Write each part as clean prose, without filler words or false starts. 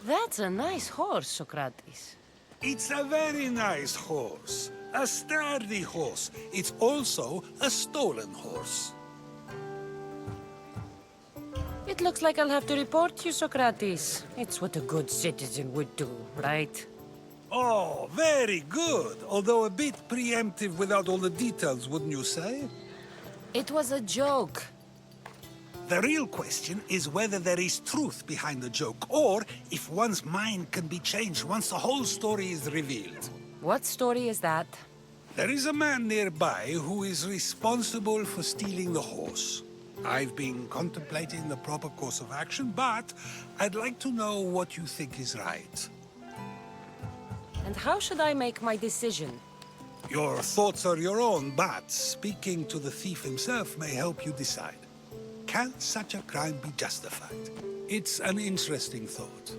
That's a nice horse, Socrates. It's a very nice horse. A sturdy horse. It's also a stolen horse. It looks like I'll have to report you, Socrates. It's what a good citizen would do, right? Oh, very good. Although a bit preemptive without all the details, wouldn't you say? It was a joke. The real question is whether there is truth behind the joke, or if one's mind can be changed once the whole story is revealed. What story is that? There is a man nearby who is responsible for stealing the horse. I've been contemplating the proper course of action, but I'd like to know what you think is right. And how should I make my decision? Your thoughts are your own, but speaking to the thief himself may help you decide. Can such a crime be justified? It's an interesting thought.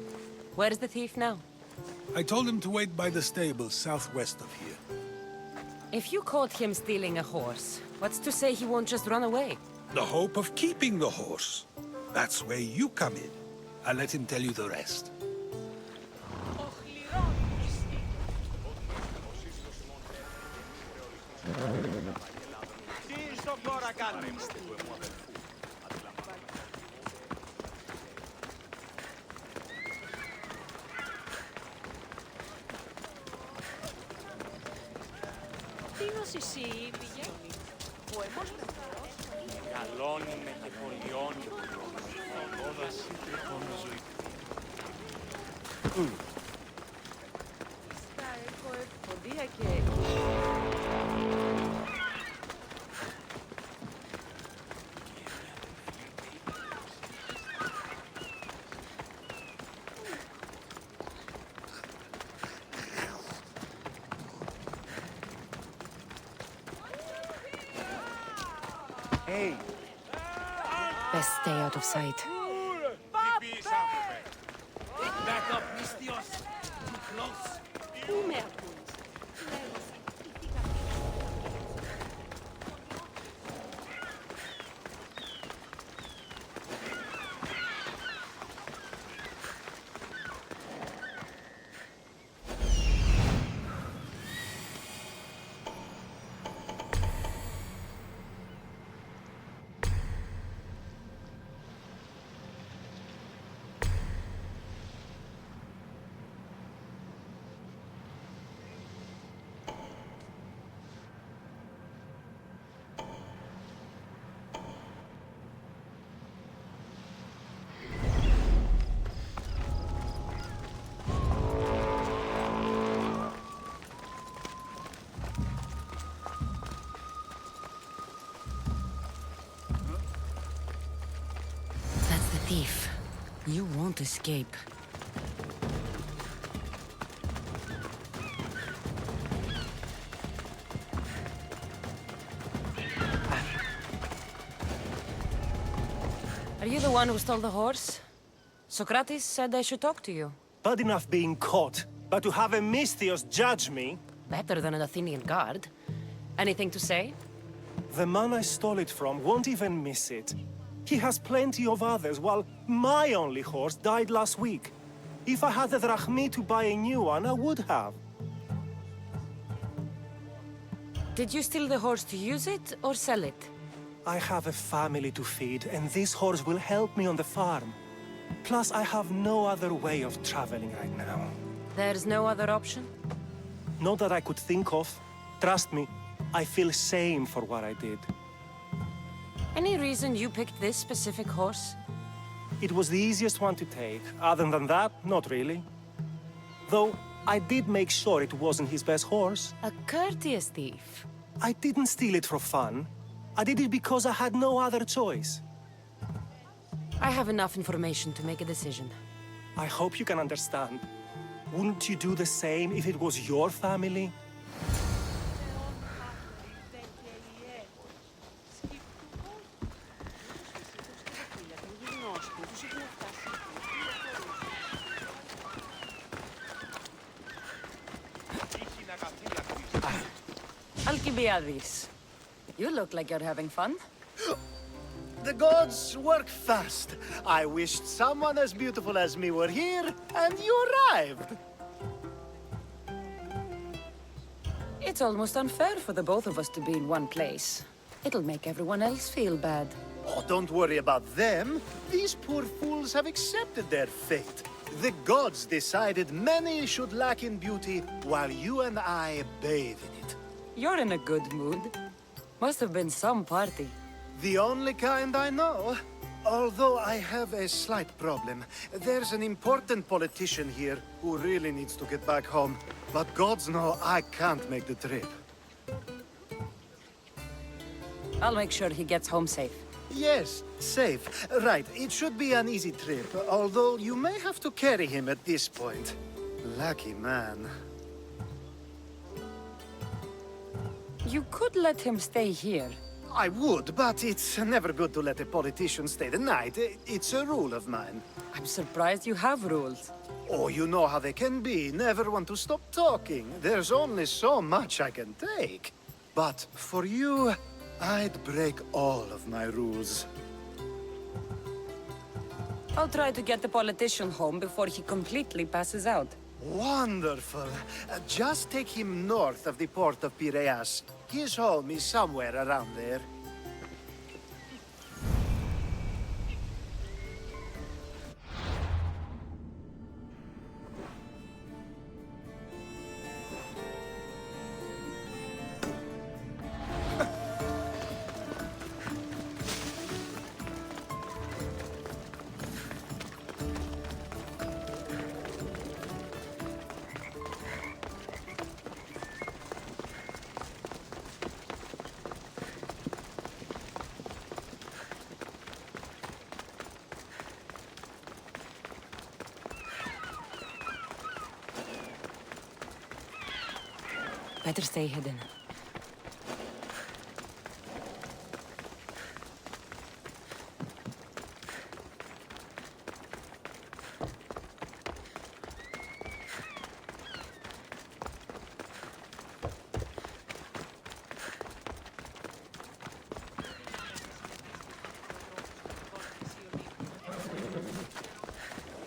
Where is the thief now? I told him to wait by the stables southwest of here. If you caught him stealing a horse, what's to say he won't just run away? The hope of keeping the horse. That's where you come in. I'll let him tell you the rest. Hey! Best stay out of sight. Back up, Mistios! Too close! That's the thief. You won't escape. Are you the one who stole the horse? Socrates said I should talk to you. Bad enough being caught, but to have a Mistios judge me? Better than an Athenian guard. Anything to say? The man I stole it from won't even miss it. He has plenty of others, while my only horse died last week. If I had the drachmi to buy a new one, I would have. Did you steal the horse to use it or sell it? I have a family to feed, and this horse will help me on the farm. Plus, I have no other way of traveling right now. There's no other option? Not that I could think of. Trust me, I feel shame for what I did. Any reason you picked this specific horse? It was the easiest one to take. Other than that, not really. Though, I did make sure it wasn't his best horse. A courteous thief. I didn't steal it for fun. I did it because I had no other choice. I have enough information to make a decision. I hope you can understand. Wouldn't you do the same if it was your family? Alcibiades, you look like you're having fun. The gods work fast. I wished someone as beautiful as me were here, and you arrived. It's almost unfair for the both of us to be in one place. It'll make everyone else feel bad. Oh, don't worry about them. These poor fools have accepted their fate. The gods decided many should lack in beauty, while you and I bathe in it. You're in a good mood. Must have been some party. The only kind I know. Although I have a slight problem. There's an important politician here who really needs to get back home. But gods know I can't make the trip. I'll make sure he gets home safe. Yes, safe. Right, it should be an easy trip, although you may have to carry him at this point. Lucky man. You could let him stay here. I would, but it's never good to let a politician stay the night. It's a rule of mine. I'm surprised you have rules. Oh, you know how they can be. Never want to stop talking. There's only so much I can take. But for you, I'd break all of my rules. I'll try to get the politician home before he completely passes out. Wonderful. Just take him north of the port of Piraeus. His home is somewhere around there. Better stay hidden.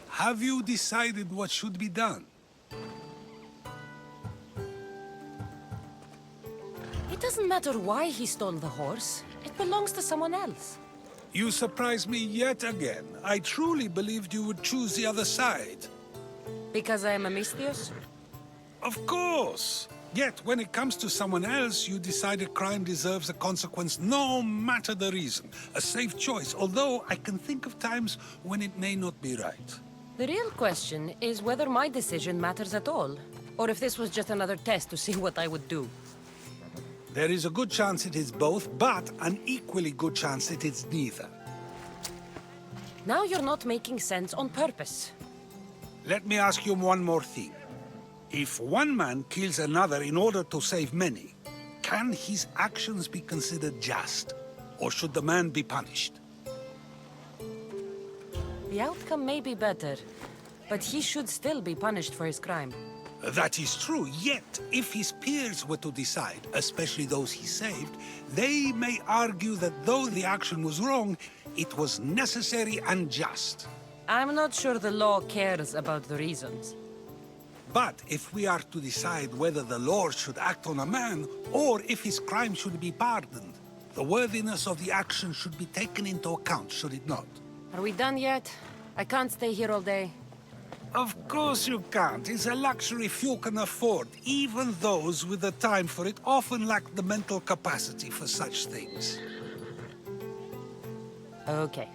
Have you decided what should be done? It doesn't matter why he stole the horse. It belongs to someone else. You surprise me yet again. I truly believed you would choose the other side. Because I am a Mistios? Of course! Yet, when it comes to someone else, you decide a crime deserves a consequence no matter the reason. A safe choice, although I can think of times when it may not be right. The real question is whether my decision matters at all, or if this was just another test to see what I would do. There is a good chance it is both, but an equally good chance it is neither. Now you're not making sense on purpose. Let me ask you one more thing. If one man kills another in order to save many, can his actions be considered just? Or should the man be punished? The outcome may be better, but he should still be punished for his crime. That is true, yet if his peers were to decide, especially those he saved, they may argue that though the action was wrong, it was necessary and just. I'm not sure the law cares about the reasons. But if we are to decide whether the Lord should act on a man, or if his crime should be pardoned, the worthiness of the action should be taken into account, should it not? Are we done yet? I can't stay here all day. Of course you can't. It's a luxury few can afford. Even those with the time for it often lack the mental capacity for such things. Okay.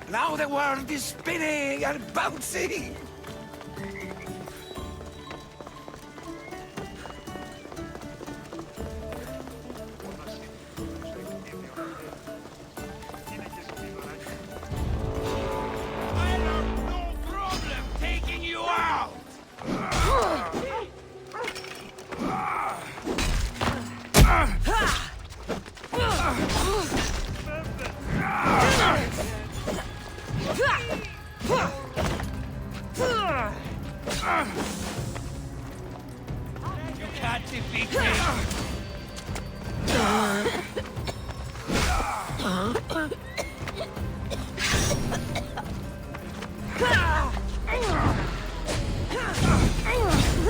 Now the world is spinning and bouncing! I have no problem taking you out! You can't defeat me!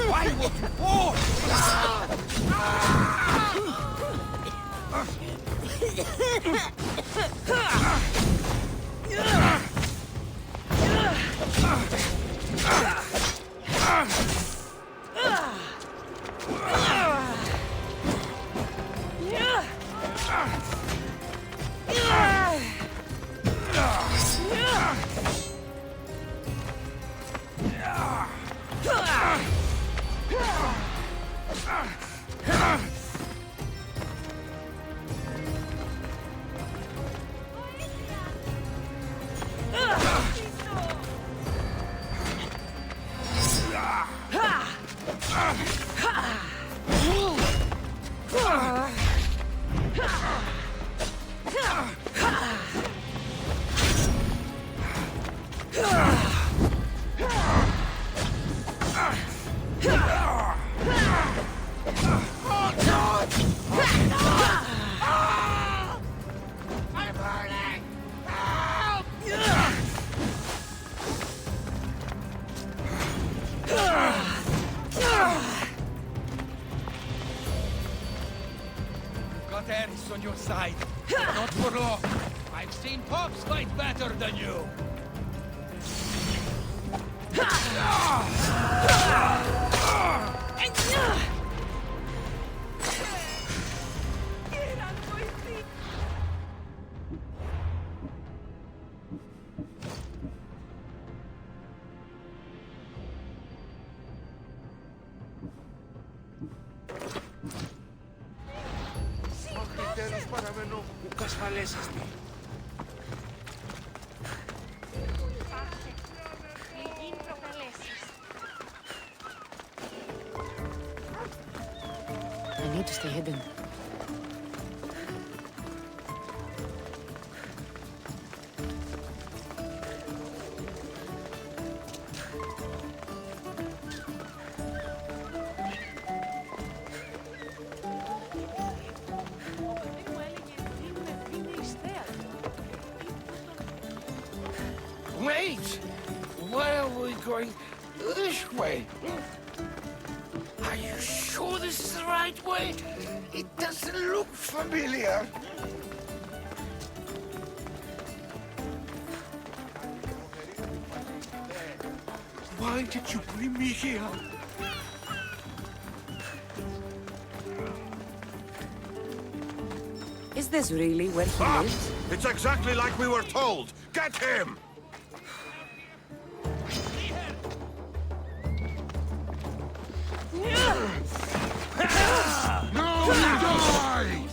Why would you war? I'm burning! Help! You've got Ares on your side. Not for long. I've seen Pops fight better than you. Τέλος παραμένω που κασφαλέσαστε. I need to stay hidden. Wait! Why are we going this way? Are you sure this is the right way? It doesn't look familiar. Why did you bring me here? Is this really where he lives? It's exactly like we were told. Get him! No, die!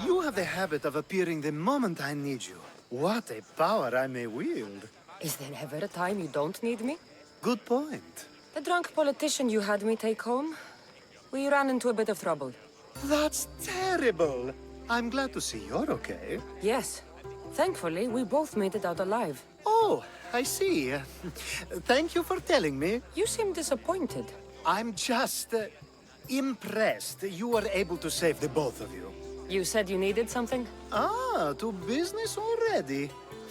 You have the habit of appearing the moment I need you. What a power I may wield. Is there ever a time you don't need me? Good point. The drunk politician you had me take home? We ran into a bit of trouble. That's terrible. I'm glad to see you're okay. Yes. Thankfully, we both made it out alive. Oh, I see. Thank you for telling me. You seem disappointed. I'm just impressed you were able to save the both of you. You said you needed something? Ah, to business already.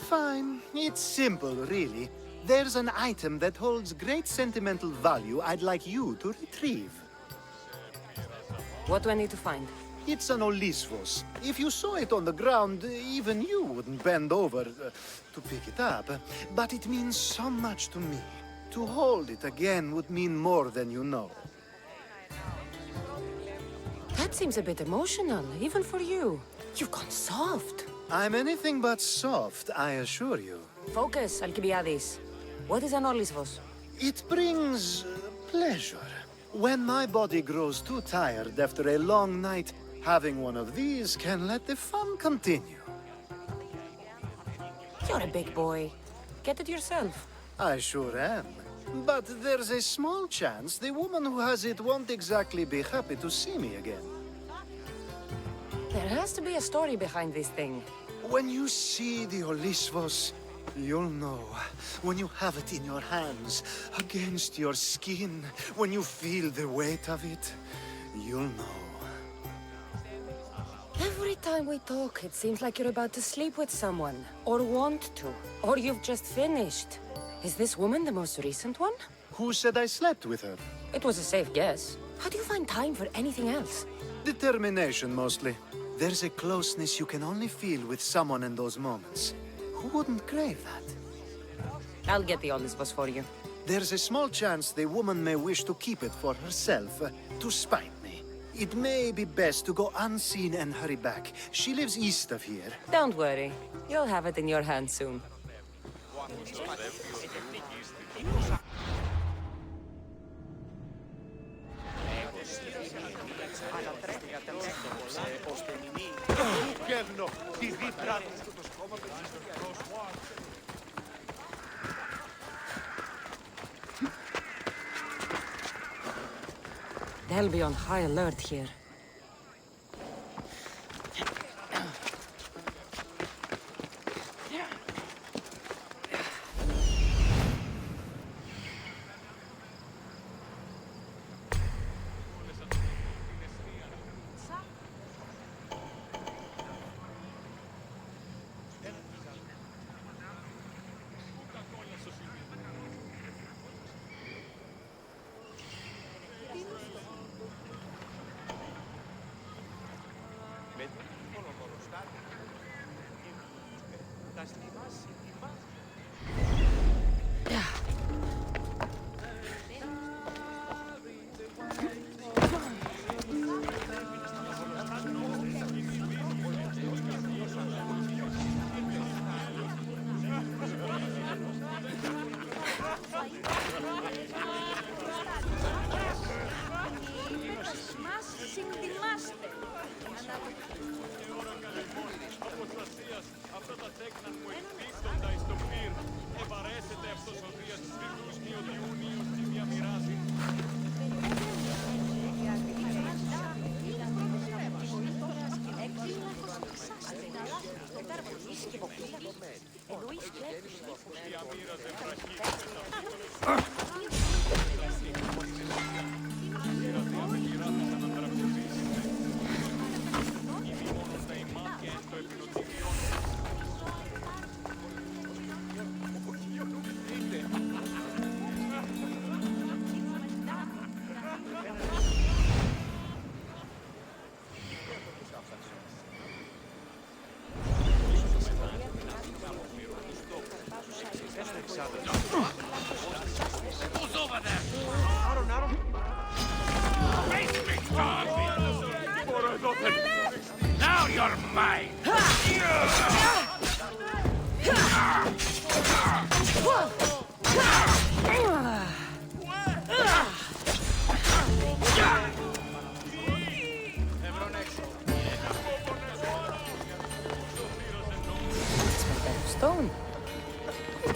Fine. It's simple, really. There's an item that holds great sentimental value I'd like you to retrieve. What do I need to find? It's an Olisvos. If you saw it on the ground, even you wouldn't bend over to pick it up. But it means so much to me. To hold it again would mean more than you know. That seems a bit emotional, even for you. You've gone soft. I'm anything but soft, I assure you. Focus, Alcibiades. What is an Olisvos? It brings pleasure. When my body grows too tired after a long night, having one of these can let the fun continue. You're a big boy. Get it yourself. I sure am. But there's a small chance the woman who has it won't exactly be happy to see me again. There has to be a story behind this thing. When you see the Olisvos, you'll know. When you have it in your hands, against your skin, when you feel the weight of it, you'll know. Every time we talk, it seems like you're about to sleep with someone. Or want to. Or you've just finished. Is this woman the most recent one? Who said I slept with her? It was a safe guess. How do you find time for anything else? Determination, mostly. There's a closeness you can only feel with someone in those moments. Who wouldn't crave that? I'll get the Olisvos for you. There's a small chance the woman may wish to keep it for herself, to spite me. It may be best to go unseen and hurry back. She lives east of here. Don't worry. You'll have it in your hand soon. They'll be on high alert here.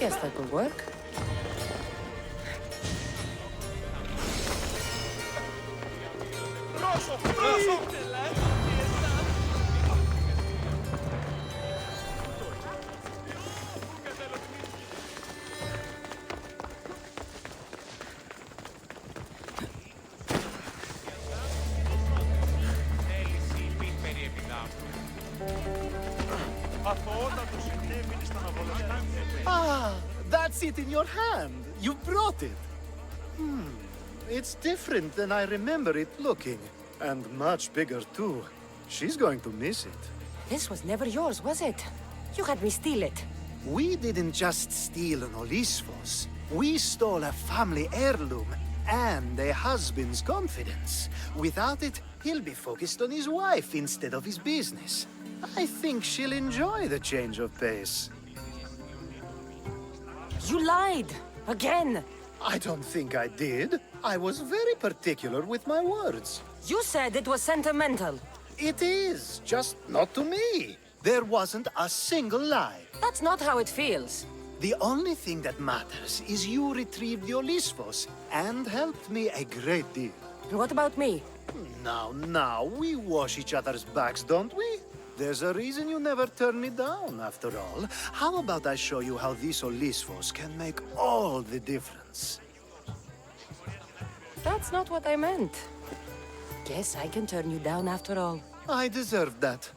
guess that will work. Ah, that's it in your hand. You brought it. It's different than I remember it looking. And much bigger, too. She's going to miss it. This was never yours, was it? You had me steal it. We didn't just steal an Olisfos. We stole a family heirloom and a husband's confidence. Without it, he'll be focused on his wife instead of his business. I think she'll enjoy the change of pace. You lied! Again! I don't think I did. I was very particular with my words. You said it was sentimental. It is, just not to me. There wasn't a single lie. That's not how it feels. The only thing that matters is you retrieved the Olisfos and helped me a great deal. And what about me? Now, we wash each other's backs, don't we? There's a reason you never turn me down, after all. How about I show you how these Olisfos can make all the difference? That's not what I meant. Guess I can turn you down after all. I deserve that.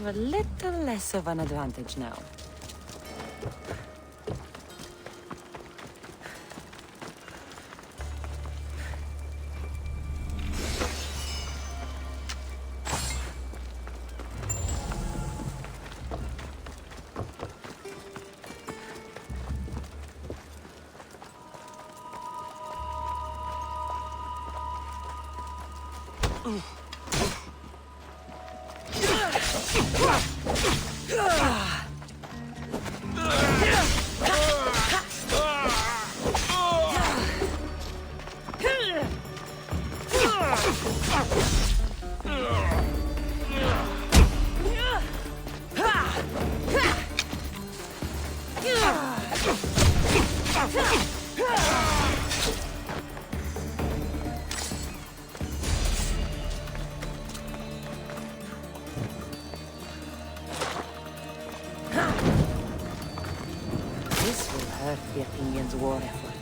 a little less of an advantage now. This will hurt the Athenians' war effort.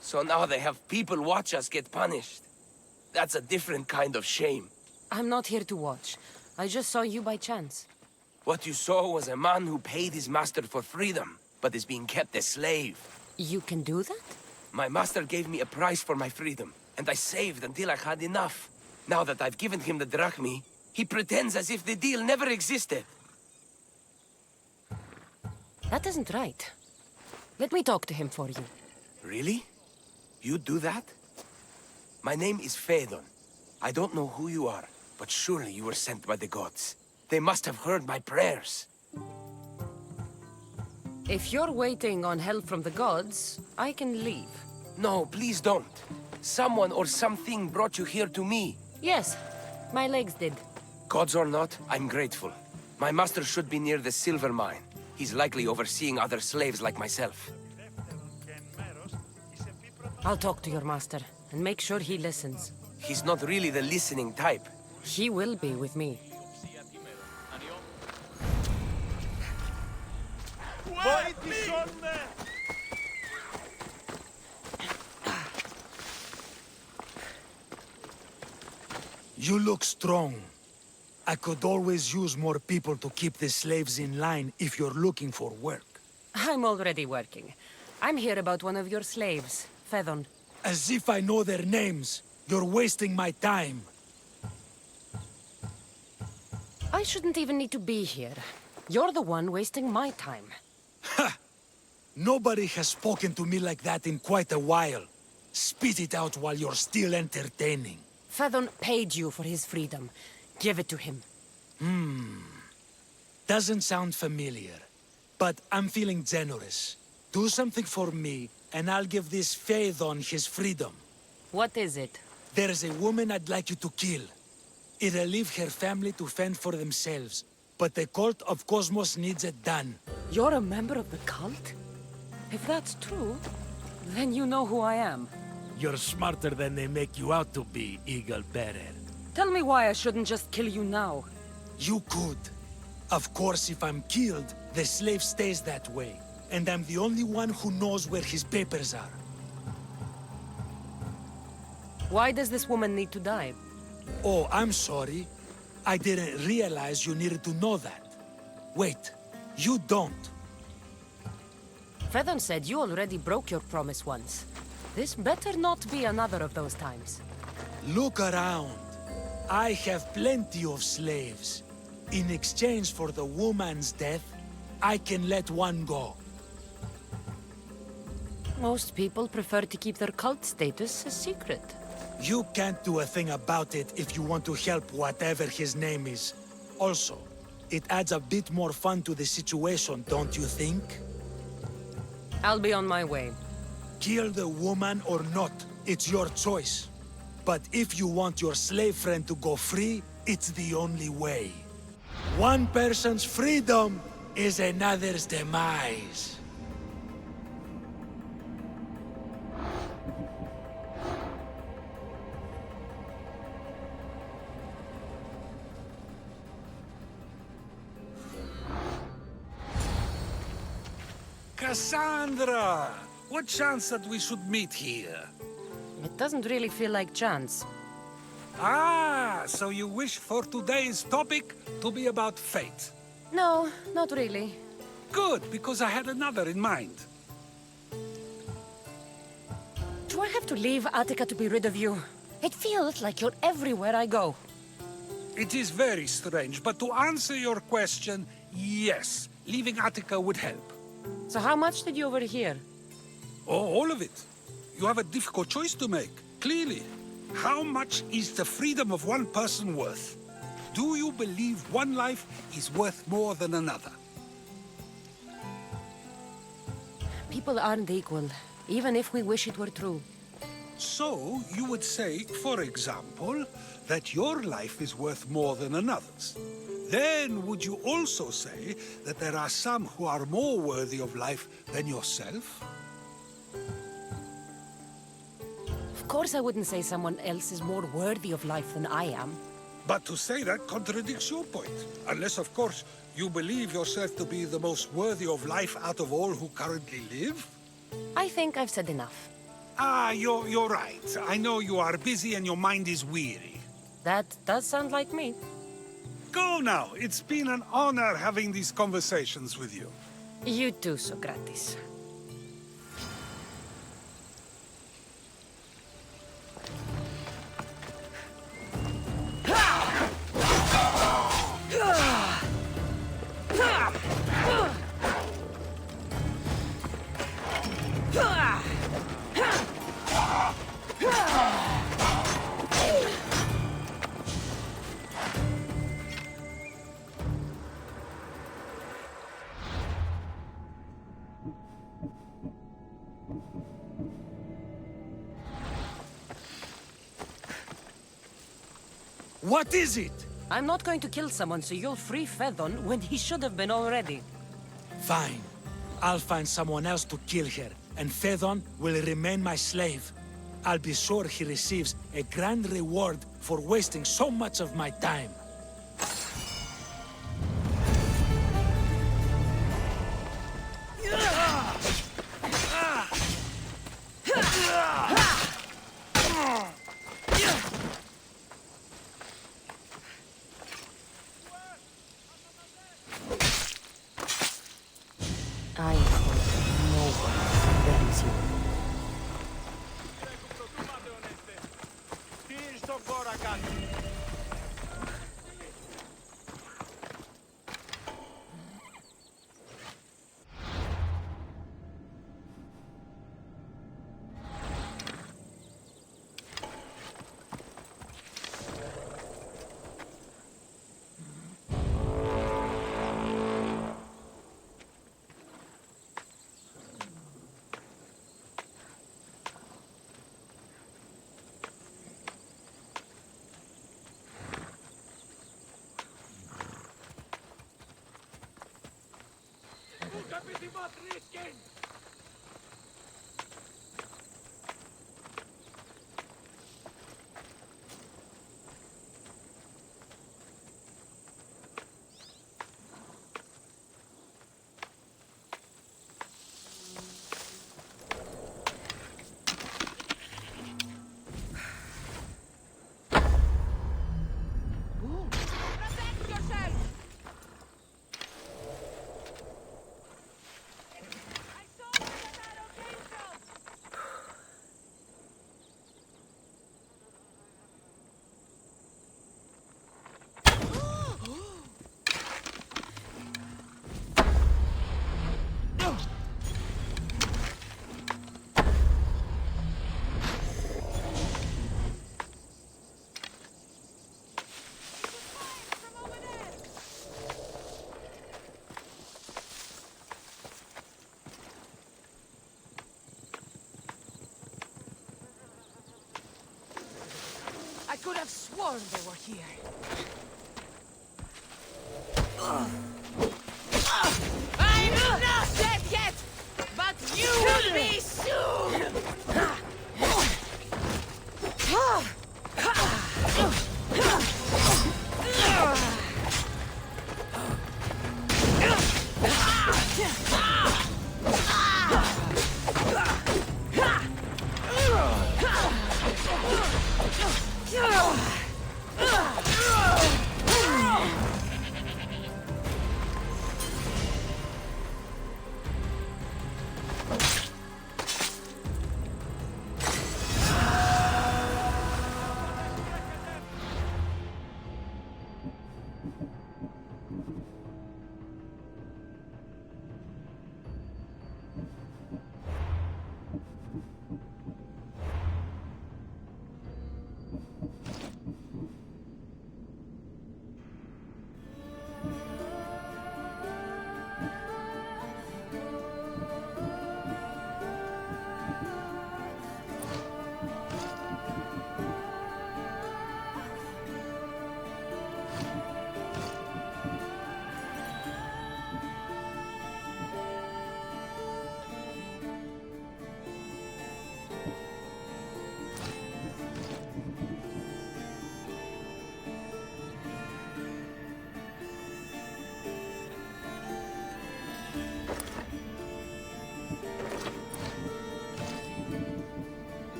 So now they have people watch us get punished. That's a different kind of shame. I'm not here to watch. I just saw you by chance. What you saw was a man who paid his master for freedom, but is being kept a slave. You can do that? My master gave me a price for my freedom, and I saved until I had enough. Now that I've given him the drachmi, he pretends as if the deal never existed. That isn't right. Let me talk to him for you. Really? You do that? My name is Phaedon. I don't know who you are, but surely you were sent by the gods. They must have heard my prayers. If you're waiting on help from the gods, I can leave. No, please don't. Someone or something brought you here to me. Yes, my legs did. Gods or not, I'm grateful. My master should be near the silver mine. He's likely overseeing other slaves like myself. I'll talk to your master, and make sure he listens. He's not really the listening type. He will be with me. You look strong. I could always use more people to keep the slaves in line if you're looking for work. I'm already working. I'm here about one of your slaves, Phaedon. As if I know their names. You're wasting my time. I shouldn't even need to be here. You're the one wasting my time. Nobody has spoken to me like that in quite a while. Spit it out while you're still entertaining. Phaedon paid you for his freedom. Give it to him. Doesn't sound familiar. But I'm feeling generous. Do something for me, and I'll give this Phaedon his freedom. What is it? There's a woman I'd like you to kill. It'll leave her family to fend for themselves. But the cult of Cosmos needs it done. You're a member of the cult? If that's true, then you know who I am. You're smarter than they make you out to be, Eagle Bearer. Tell me why I shouldn't just kill you now. You could. Of course, if I'm killed, the slave stays that way. And I'm the only one who knows where his papers are. Why does this woman need to die? Oh, I'm sorry. I didn't realize you needed to know that. Wait, you don't. Phaedon said you already broke your promise once. This better not be another of those times. Look around. I have plenty of slaves. In exchange for the woman's death, I can let one go. Most people prefer to keep their cult status a secret. You can't do a thing about it if you want to help whatever his name is. Also, it adds a bit more fun to the situation, don't you think? I'll be on my way. Kill the woman or not, it's your choice. But if you want your slave friend to go free, it's the only way. One person's freedom is another's demise. Cassandra! What chance that we should meet here? It doesn't really feel like chance. Ah, so you wish for today's topic to be about fate. No, not really. Good, because I had another in mind. Do I have to leave Attica to be rid of you? It feels like you're everywhere I go. It is very strange, but to answer your question, yes, leaving Attica would help. So how much did you overhear? Oh, all of it. You have a difficult choice to make, clearly. How much is the freedom of one person worth? Do you believe one life is worth more than another? People aren't equal, even if we wish it were true. So, you would say, for example, that your life is worth more than another's. Then, would you also say that there are some who are more worthy of life than yourself? Of course I wouldn't say someone else is more worthy of life than I am. But to say that contradicts your point. Unless, of course, you believe yourself to be the most worthy of life out of all who currently live? I think I've said enough. Ah, you're right. I know you are busy and your mind is weary. That does sound like me. Go now. It's been an honor having these conversations with you. You too, Socrates. What is it? I'm not going to kill someone so you'll free Phaethon when he should have been already. Fine. I'll find someone else to kill her, and Phaethon will remain my slave. I'll be sure he receives a grand reward for wasting so much of my time. I hope no one buries you. I could have sworn they were here. I'm not dead yet, but you will be soon!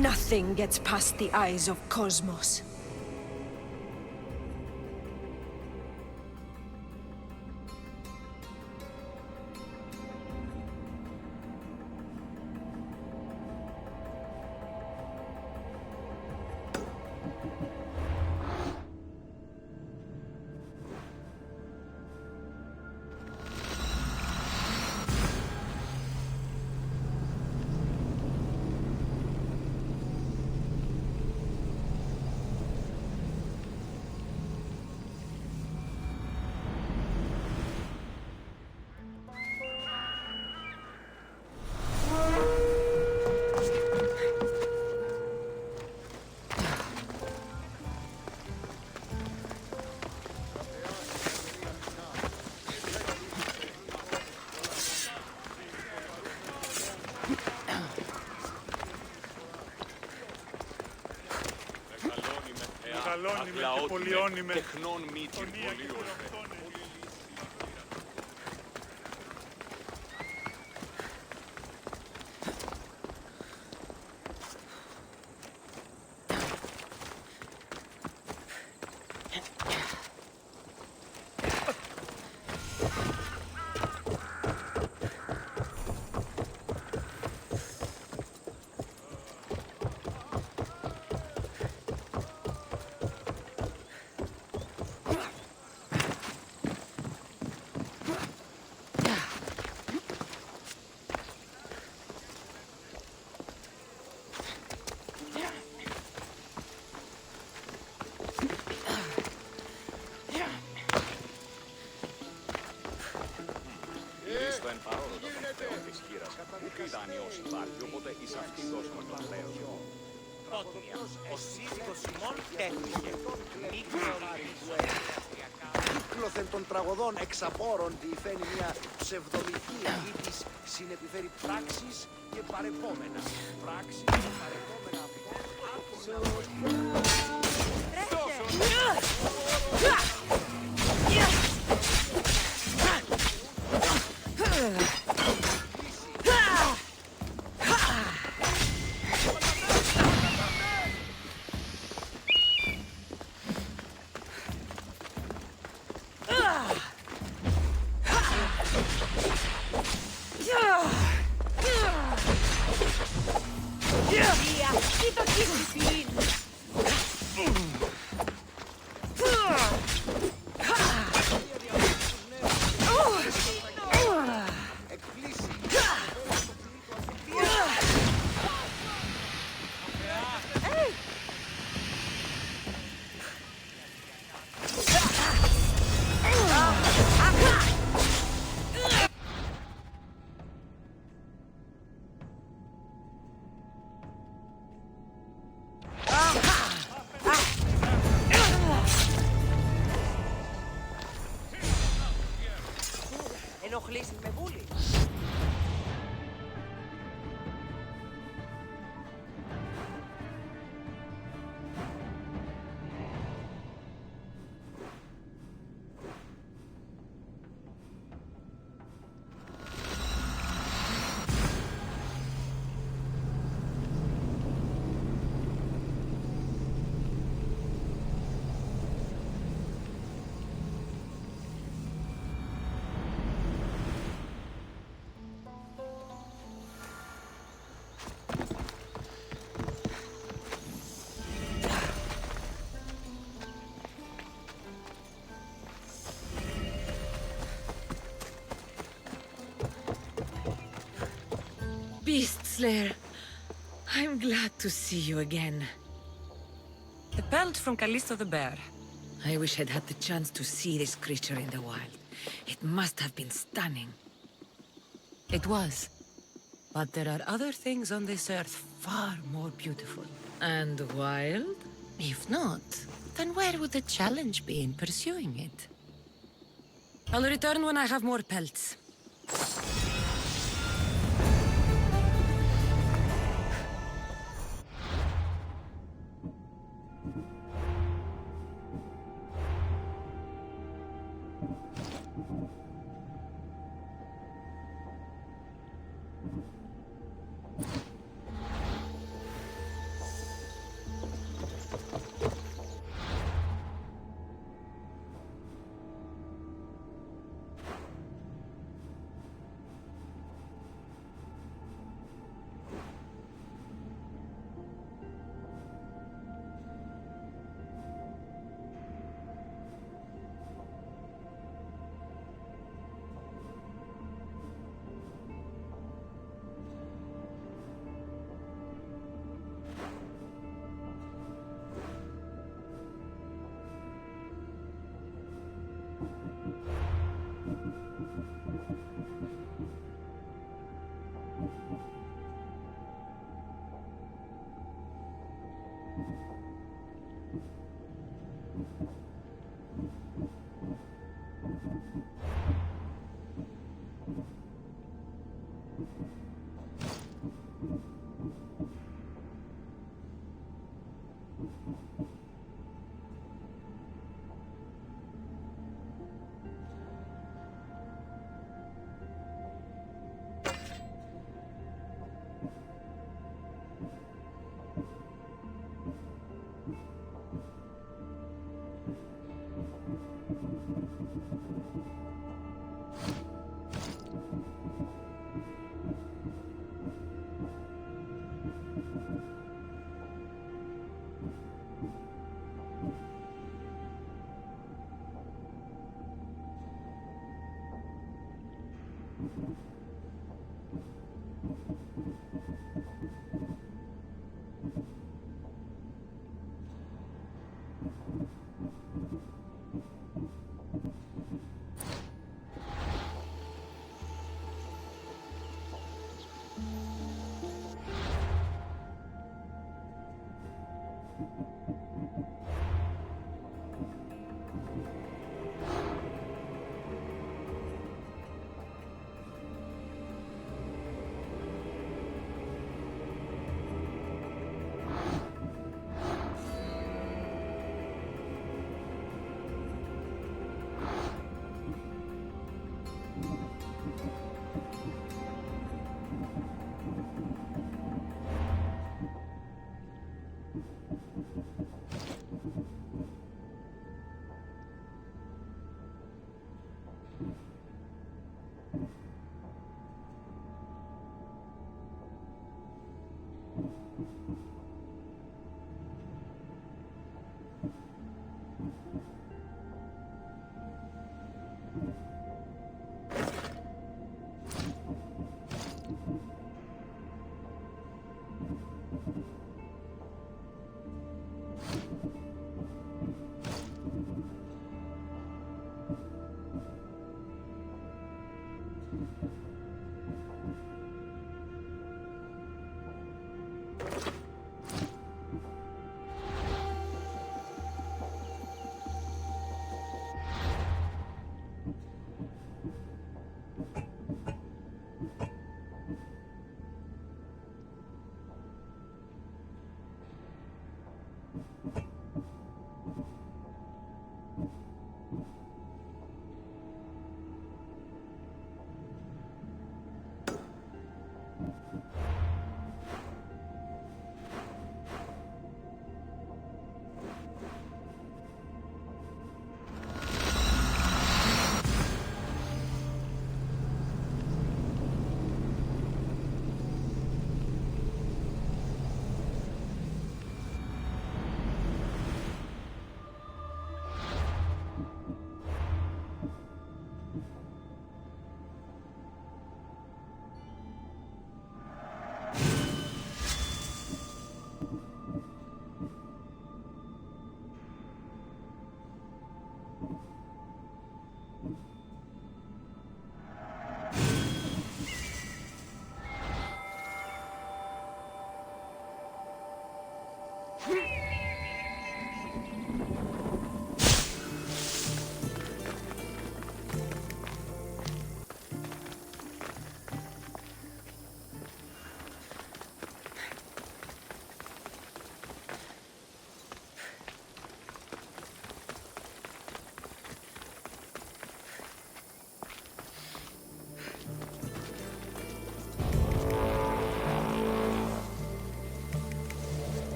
Nothing gets past the eyes of Cosmos. Τεχνών μύτην πολύ ωραία. Στο εν παρόλο το τελευταίο της χείρας, ούτε δανειός υπάρχει, οπότε εις αυτήν δώσουμε τον χρέος. Πότμια, ο σύζυγος Σιμών τέθηκε. Κύκλωθεν των τραγωδών εξαπόρων διηφαίνει μια ψευδομυθία ή της συνεπιφέρει πράξεις και παρεπόμενα. Πράξεις και παρεπόμενα Ενοχλήσεις με βούλη. Beast Slayer, I'm glad to see you again. The pelt from Callisto the Bear. I wish I'd had the chance to see this creature in the wild. It must have been stunning. It was. But there are other things on this earth far more beautiful. And wild? If not, then where would the challenge be in pursuing it? I'll return when I have more pelts.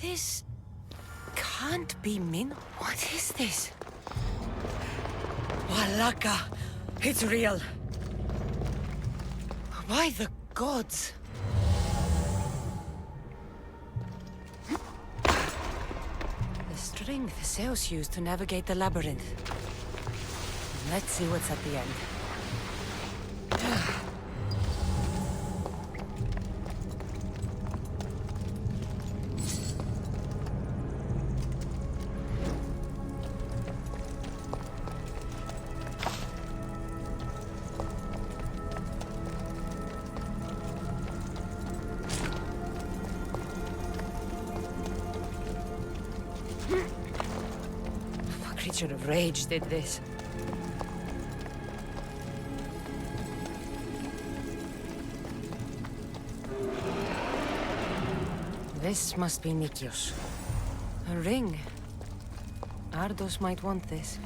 This can't be Min. What is this? Walaka! It's real! By the gods! The strength Zeus used to navigate the labyrinth. Let's see what's at the end. What creature of rage did this? This must be Nikios. A ring. Ardos might want this.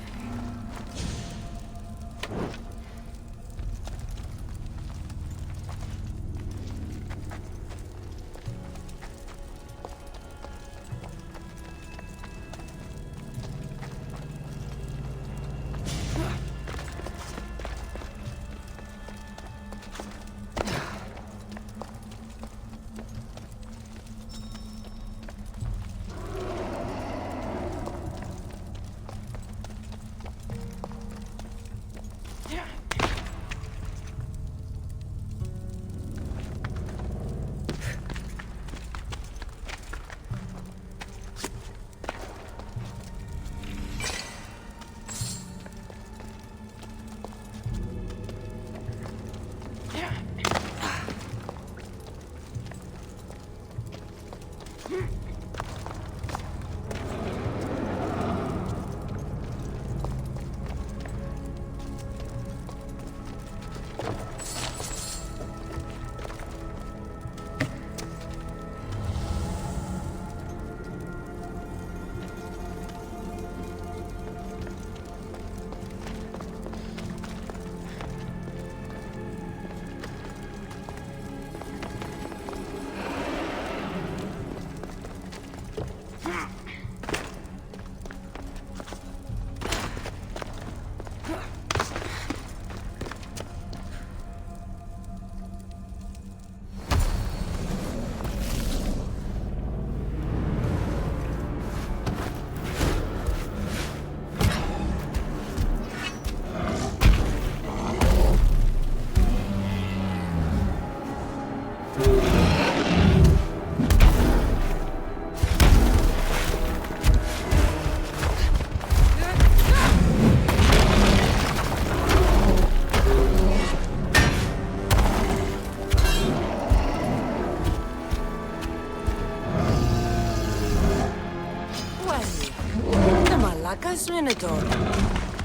Minotaur.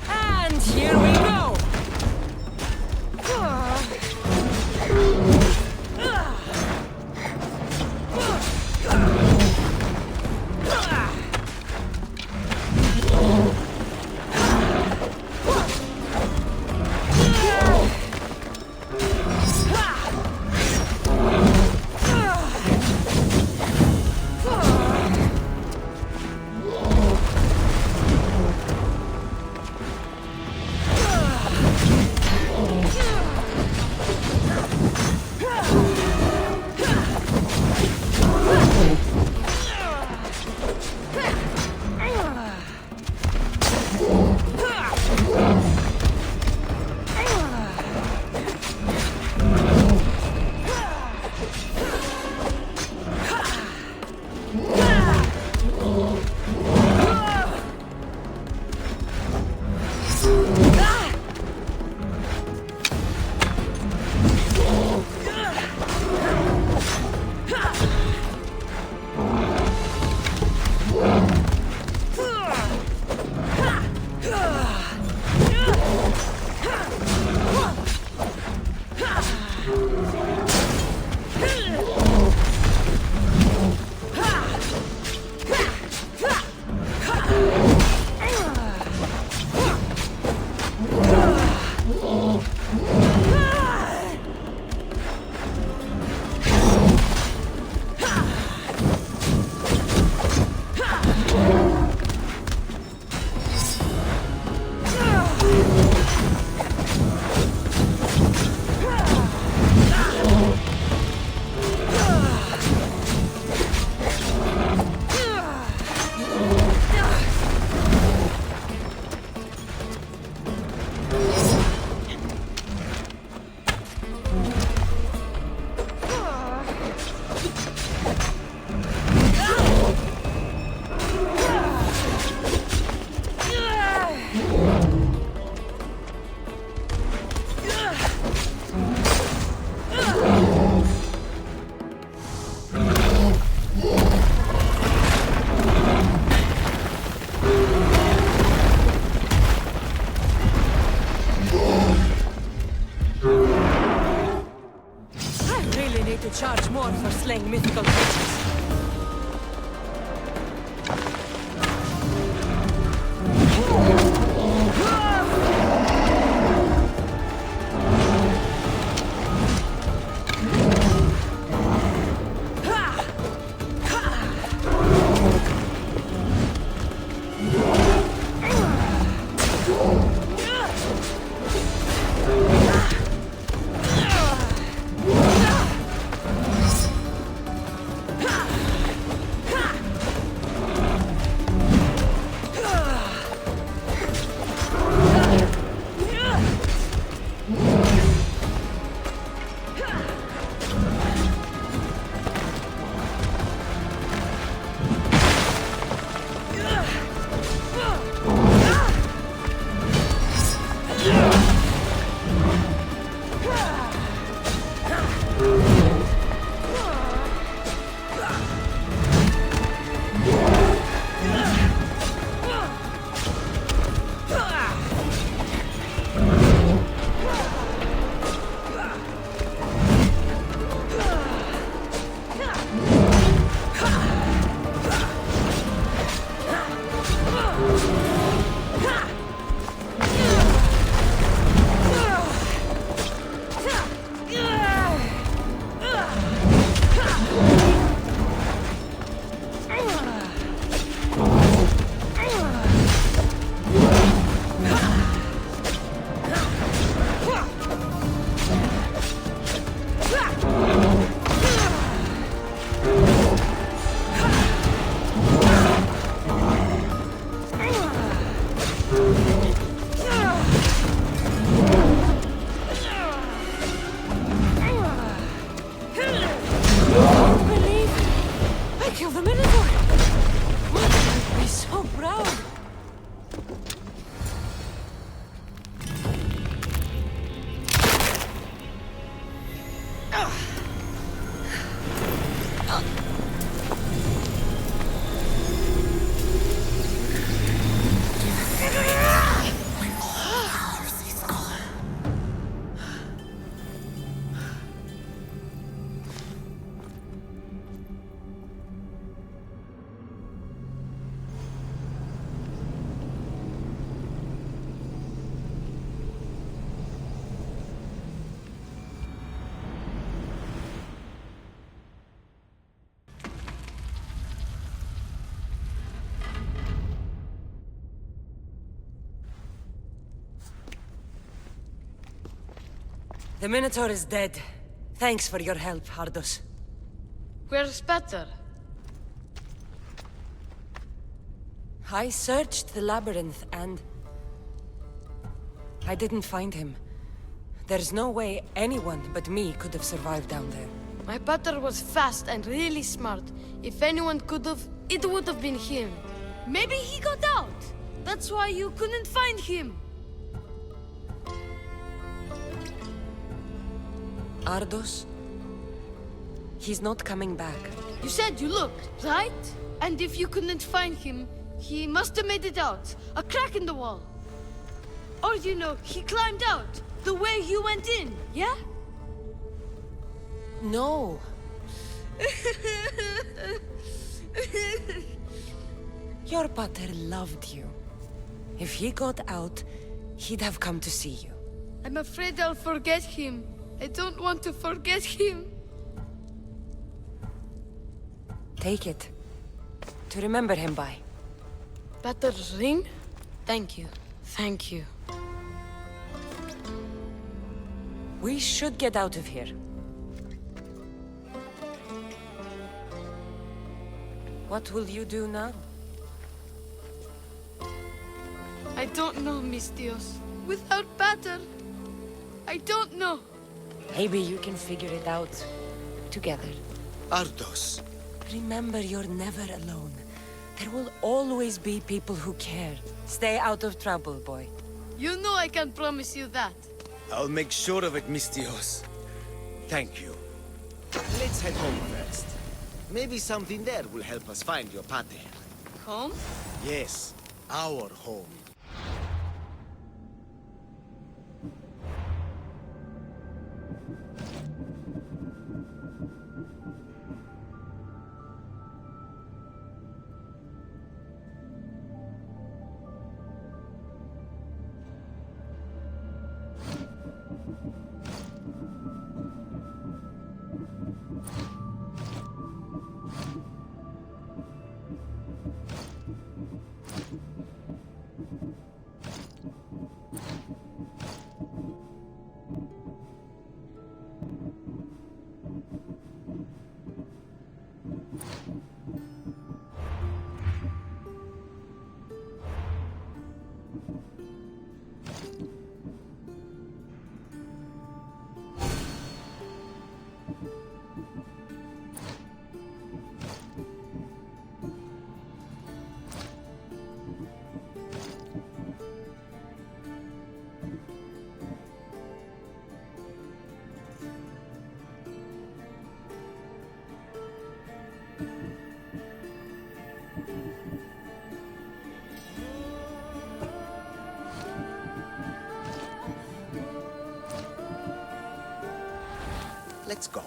And here we go! Charge more for slaying mythical creatures. The Minotaur is dead. Thanks for your help, Ardos. Where's Peter? I searched the labyrinth and... I didn't find him. There's no way anyone but me could have survived down there. My Peter was fast and really smart. If anyone could have, it would have been him. Maybe he got out. That's why you couldn't find him. Ardos? He's not coming back. You said you looked, right? And if you couldn't find him, he must have made it out. A crack in the wall. Or, you know, he climbed out. The way you went in, yeah? No. Your pater loved you. If he got out, he'd have come to see you. I'm afraid I'll forget him. I don't want to forget him. Take it. To remember him by. Pater's ring? Thank you. Thank you. We should get out of here. What will you do now? I don't know, Mis Dios. Without Pater, I don't know. Maybe you can figure it out. Together. Ardos. Remember, you're never alone. There will always be people who care. Stay out of trouble, boy. You know I can promise you that. I'll make sure of it, Mis Dios. Thank you. Let's head home first. Maybe something there will help us find your pater. Home? Yes, our home. Let's go.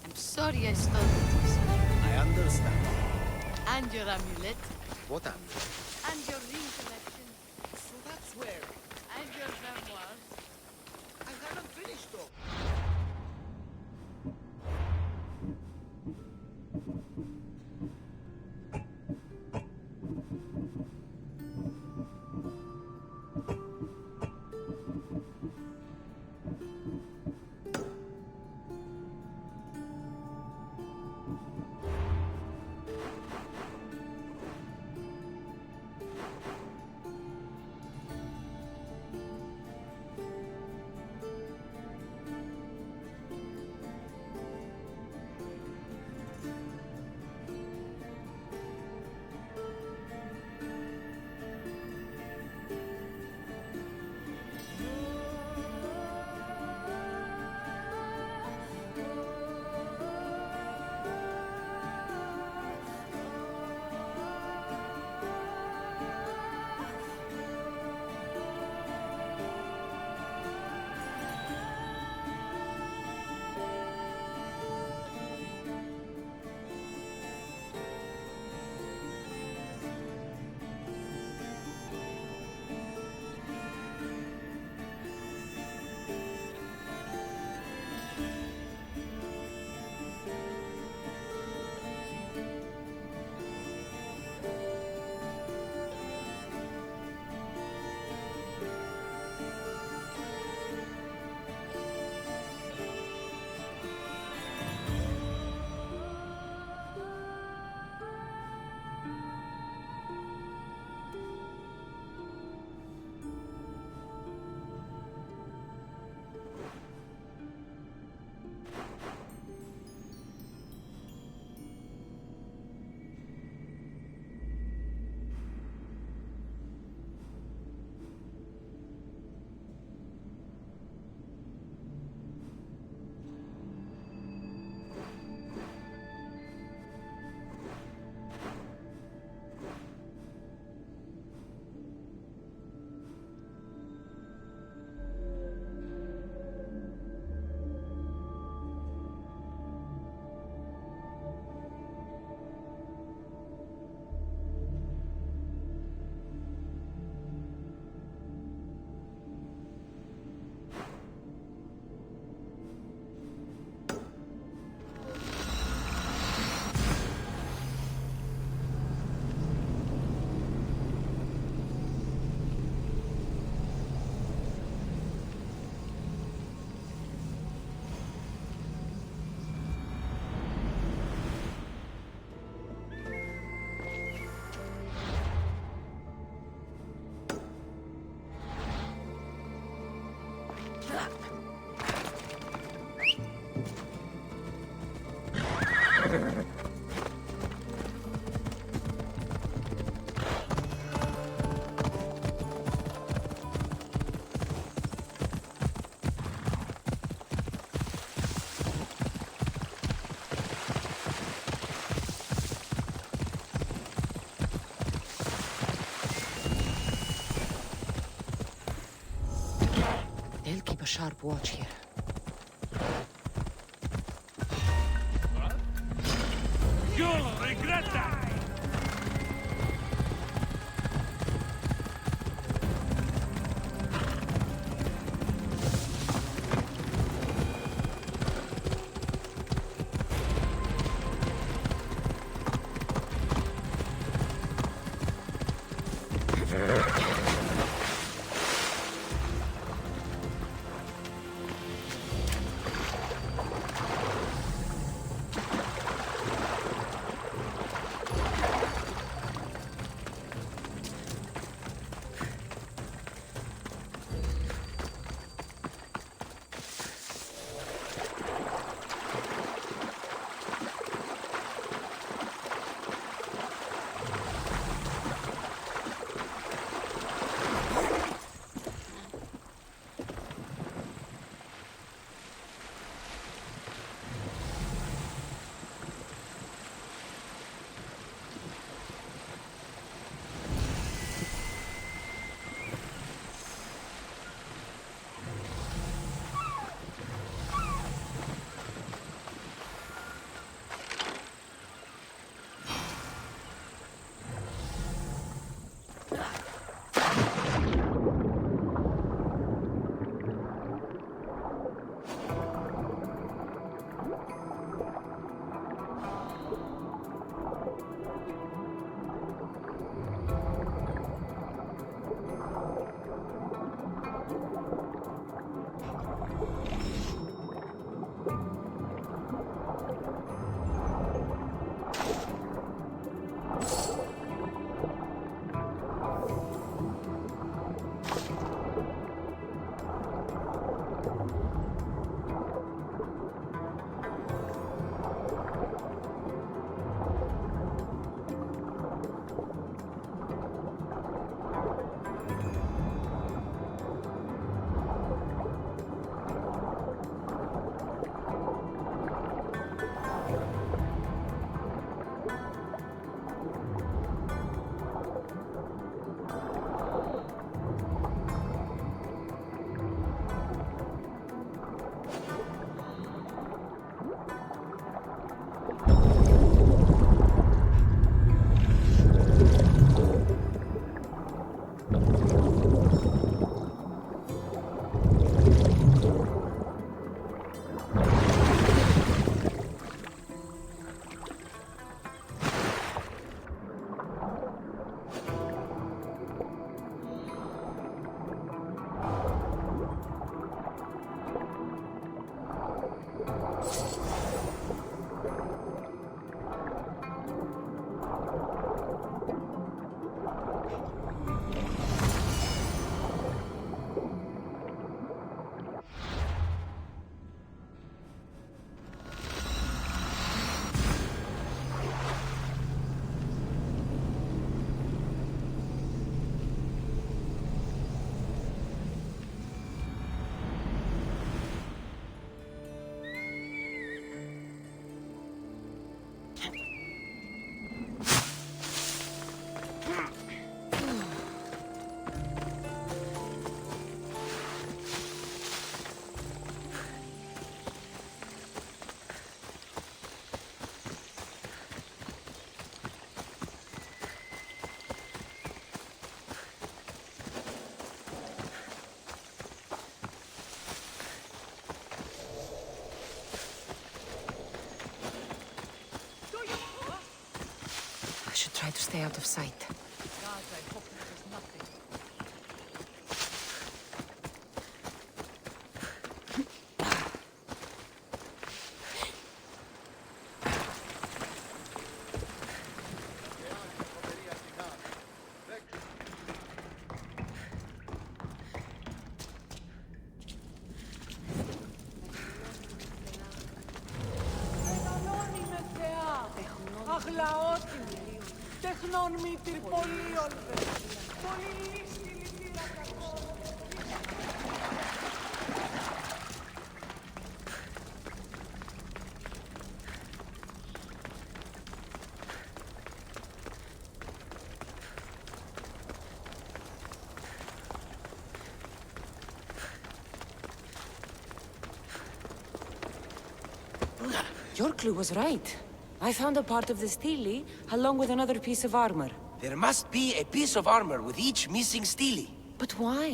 I'm sorry I started this. I understand. And your amulet. What amulet? And your ring collection. So that's where... And your memoirs. I haven't finished though. They'll keep a sharp watch here. You'll regret that! I should try to stay out of sight. God, I hope it was nothing. λαότιμη λίγο. Τεχνών μήτυρ πολύ ορδε. Πολύ λύση λυτήρα κακό. Your clue was right. I found a part of the stele, along with another piece of armor. There must be a piece of armor with each missing stele. But why?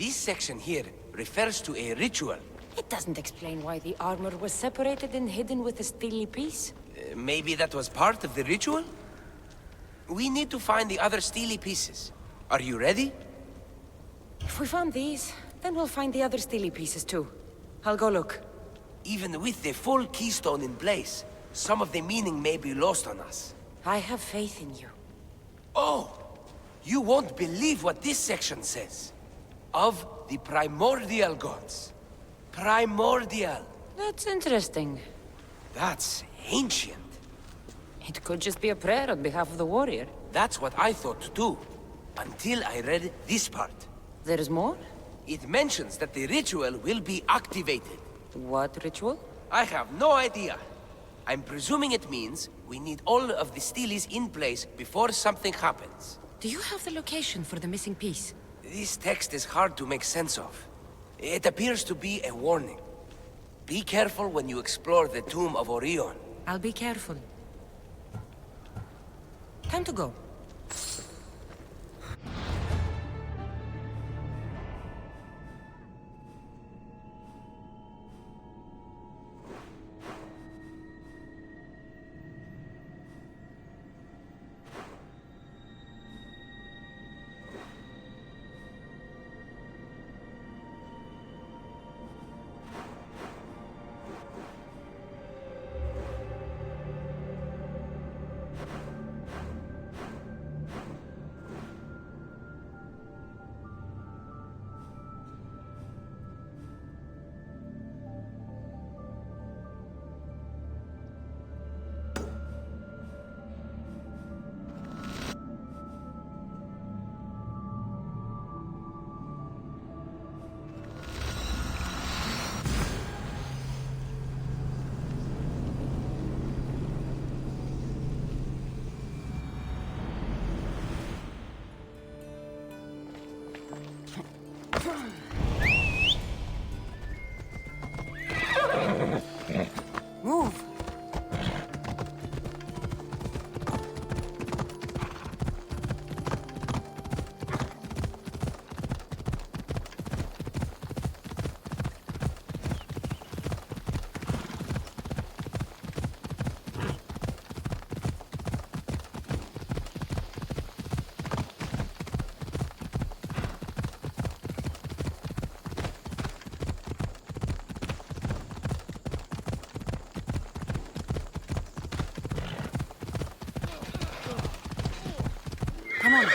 This section here refers to a ritual. It doesn't explain why the armor was separated and hidden with the stele piece. Maybe that was part of the ritual? We need to find the other stele pieces. Are you ready? If we found these, then we'll find the other stele pieces too. I'll go look. Even with the full keystone in place, some of the meaning may be lost on us. I have faith in you. Oh! You won't believe what this section says. Of the primordial gods. Primordial. That's interesting. That's ancient. It could just be a prayer on behalf of the warrior. That's what I thought too. Until I read this part. There's more? It mentions that the ritual will be activated. What ritual? I have no idea. I'm presuming it means we need all of the steles in place before something happens. Do you have the location for the missing piece? This text is hard to make sense of. It appears to be a warning. Be careful when you explore the tomb of Orion. I'll be careful. Time to go. Move! Come on.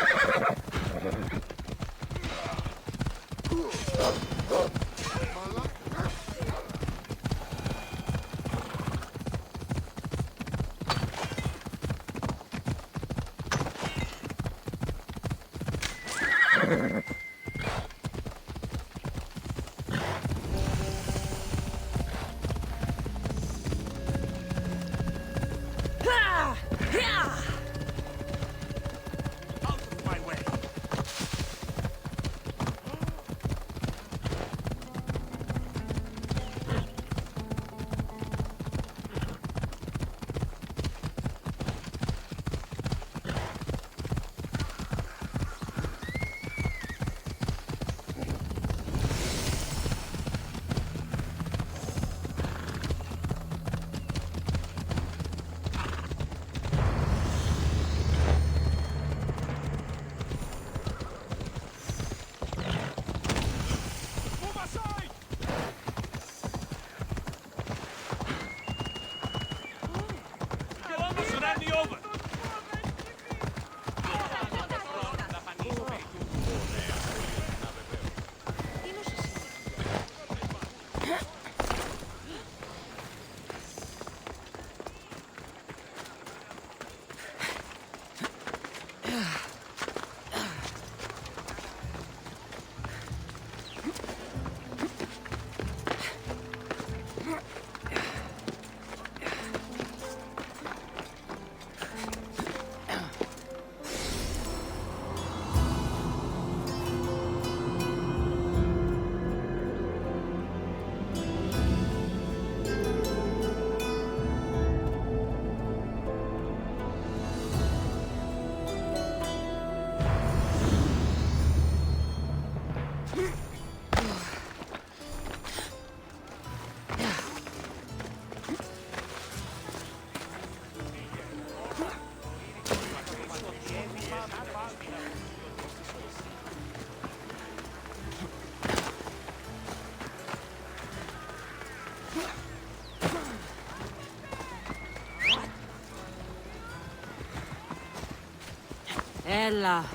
Bella.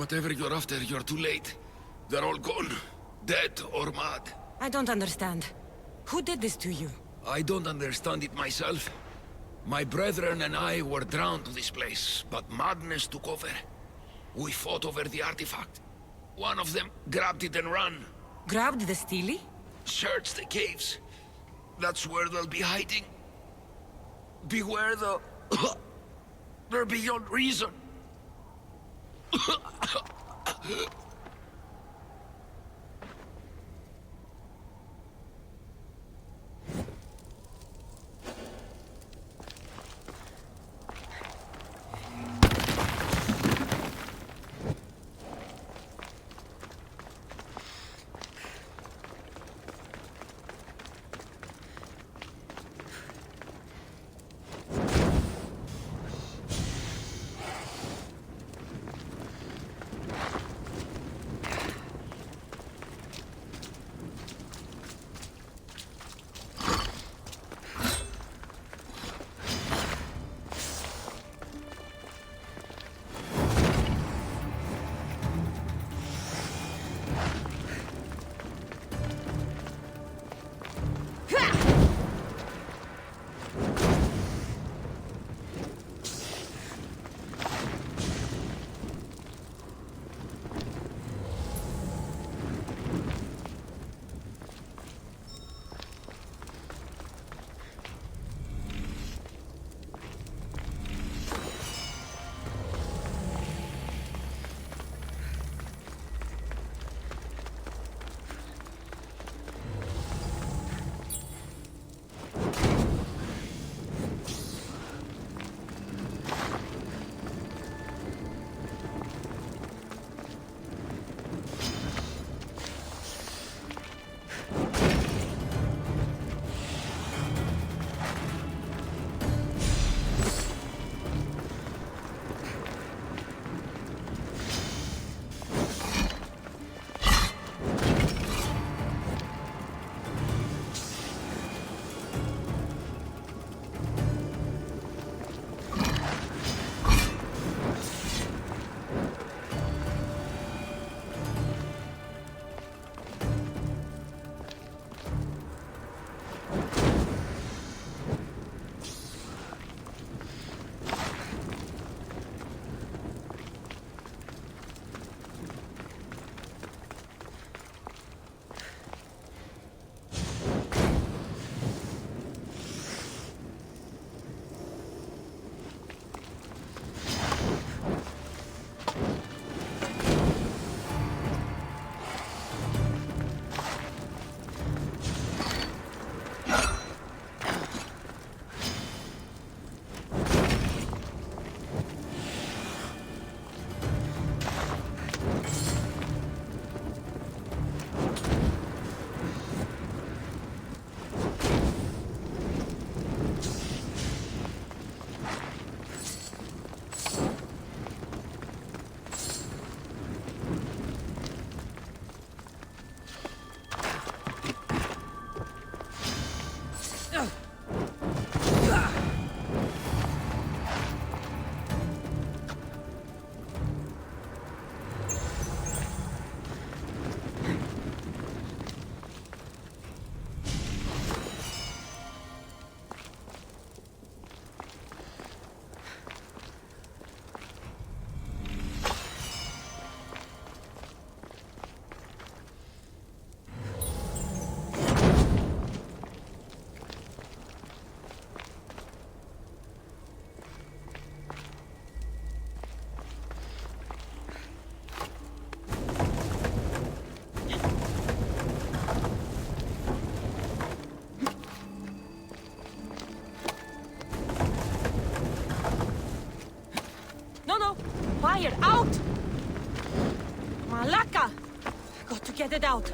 Whatever you're after, you're too late. They're all gone. Dead or mad. I don't understand. Who did this to you? I don't understand it myself. My brethren and I were drawn to this place, but madness took over. We fought over the artifact. One of them grabbed it and ran. Grabbed the Steely? Search the caves. That's where they'll be hiding. Beware the... They're beyond reason. Get it out!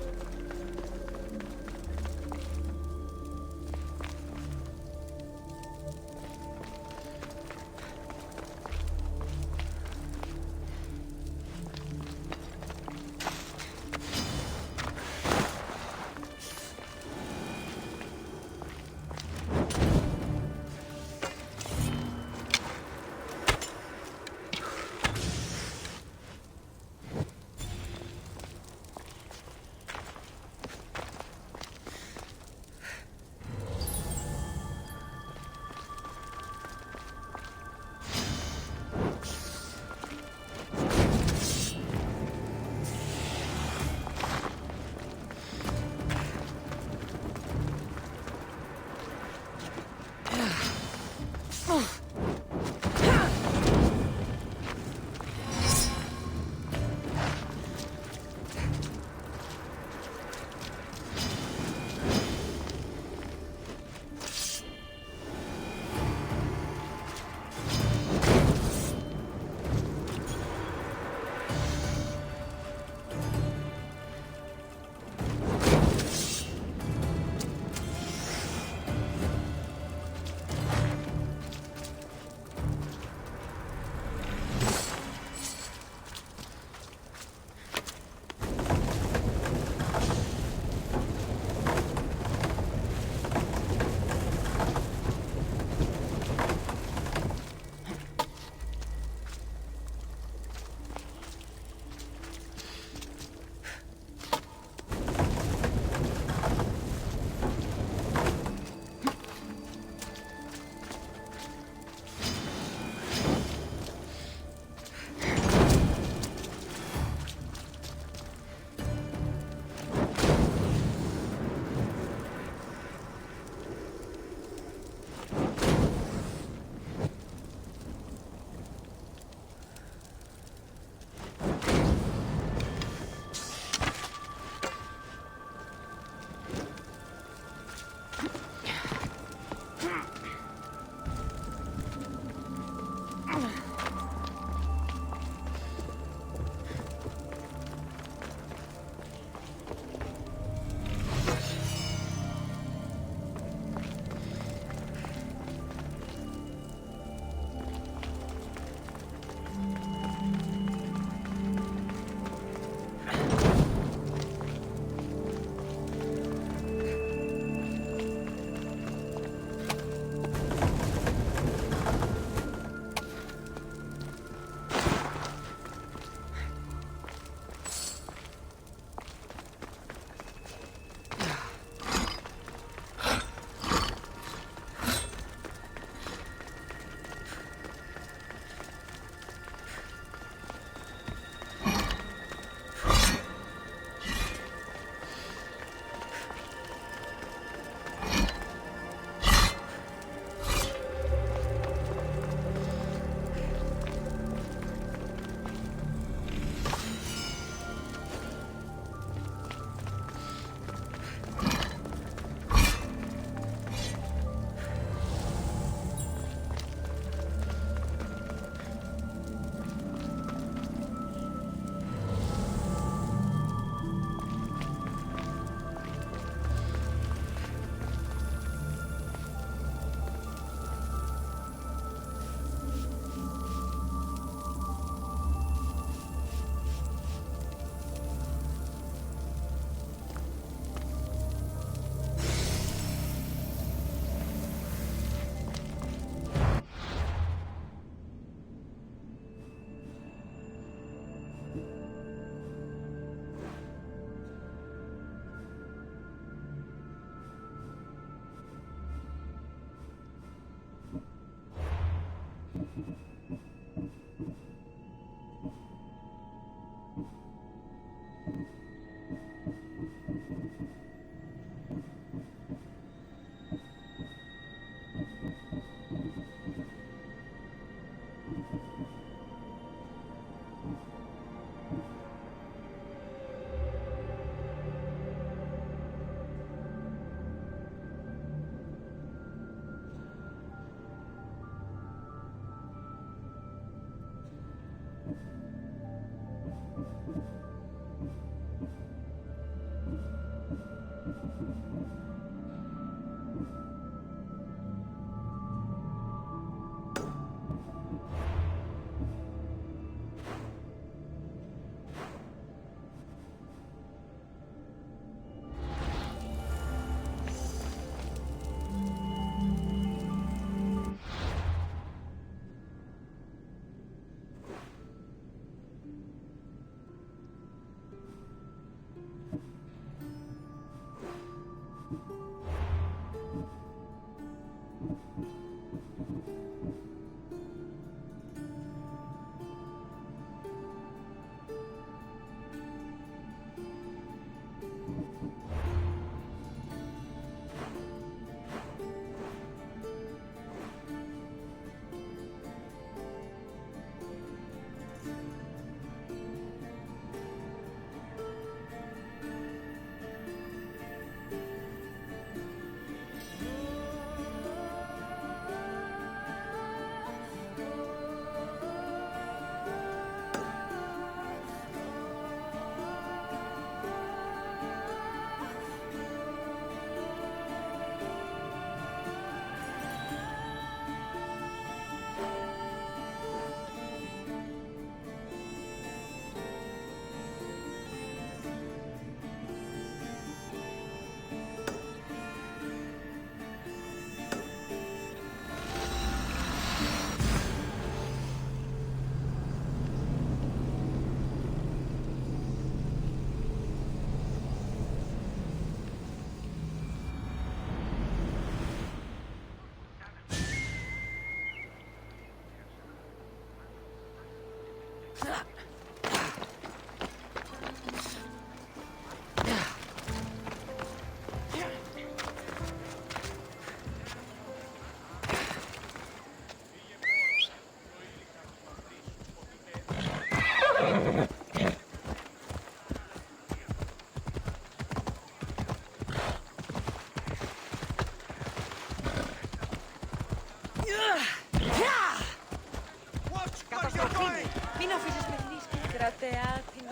Καταστροφή! Μην αφήσεις με θλίψη. Κρατεά την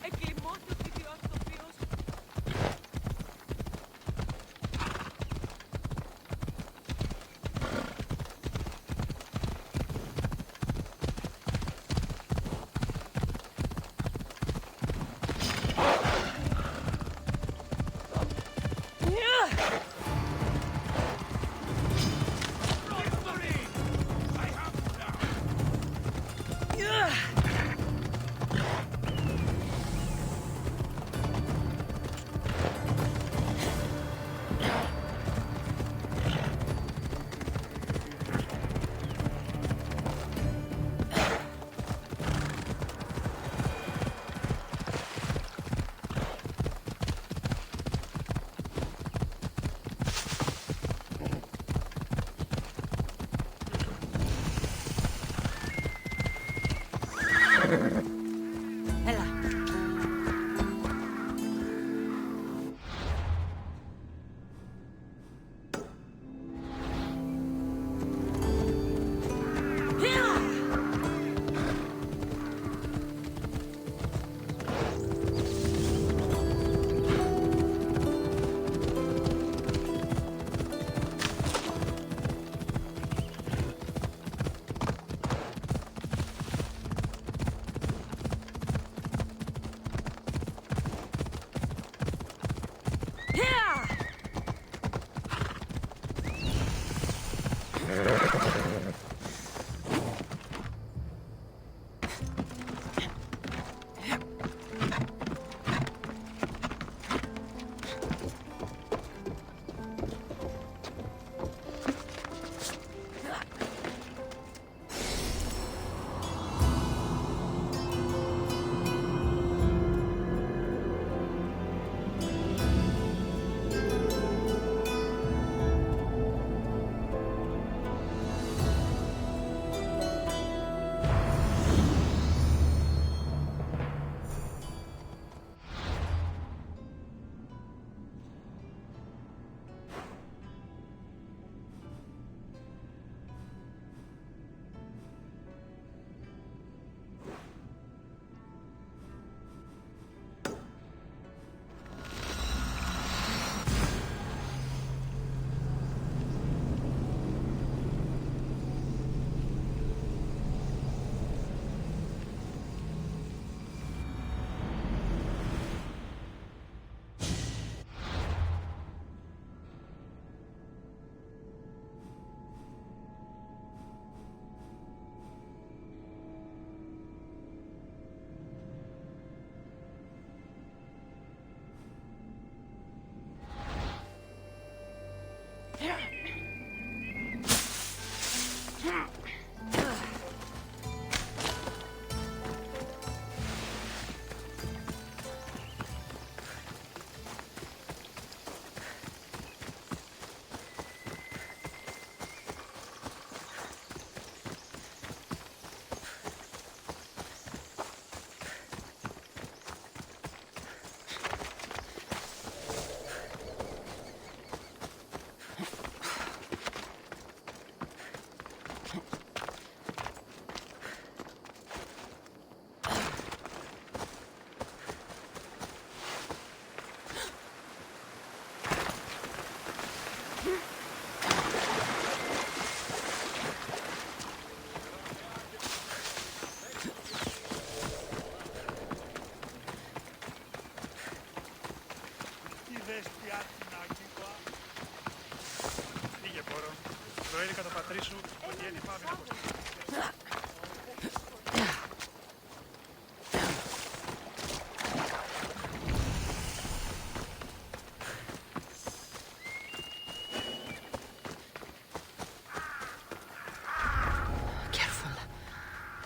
εκκλημώνει ο Κύριος τοπίος.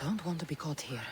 Don't want to be caught here.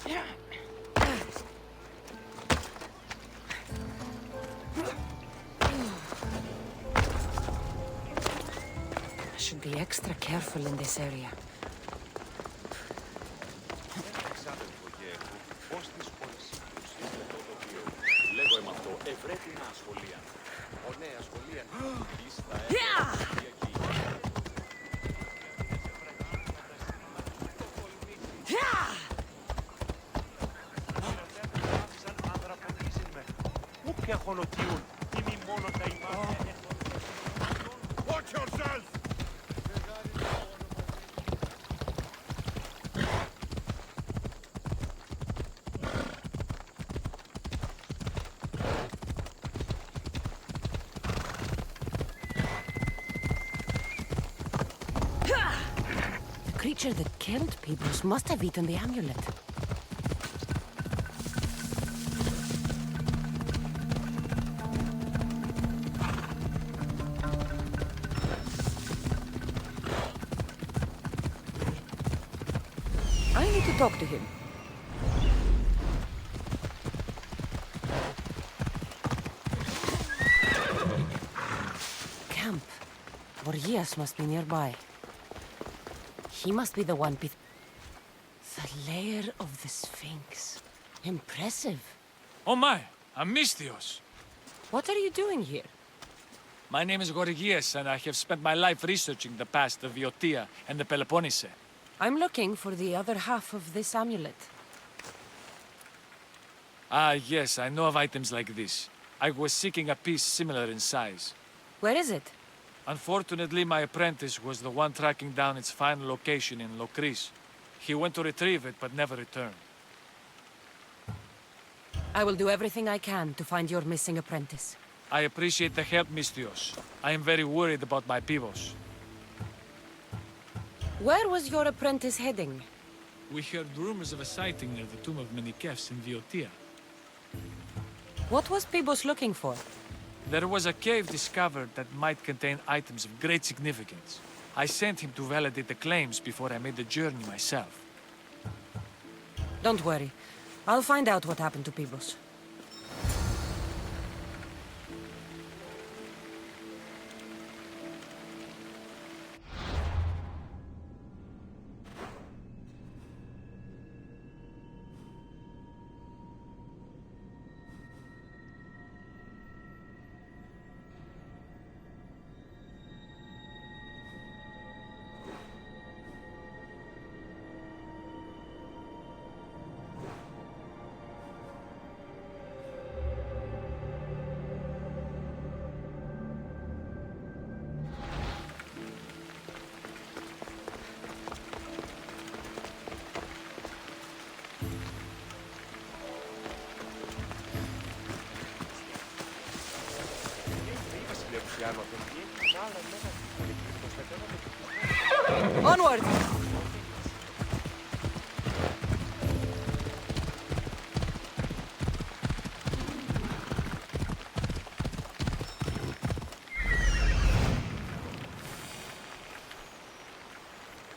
I should be extra careful in this area. Watch yourself! The creature that killed Peebles must have eaten the amulet. I need to talk to him. Camp. Borgias must be nearby. He must be the one The lair of the Sphinx. Impressive. Oh my, Amistios. What are you doing here? My name is Gorgias, and I have spent my life researching the past of Viotia and the Peloponnese. I'm looking for the other half of this amulet. Ah, yes, I know of items like this. I was seeking a piece similar in size. Where is it? Unfortunately, my apprentice was the one tracking down its final location in Locris. He went to retrieve it, but never returned. I will do everything I can to find your missing apprentice. I appreciate the help, Mistios. I am very worried about my pivos. Where was your apprentice heading? We heard rumors of a sighting near the tomb of Menikefs in Viotia. What was Pibos looking for? There was a cave discovered that might contain items of great significance. I sent him to validate the claims before I made the journey myself. Don't worry. I'll find out what happened to Pibos. Onward!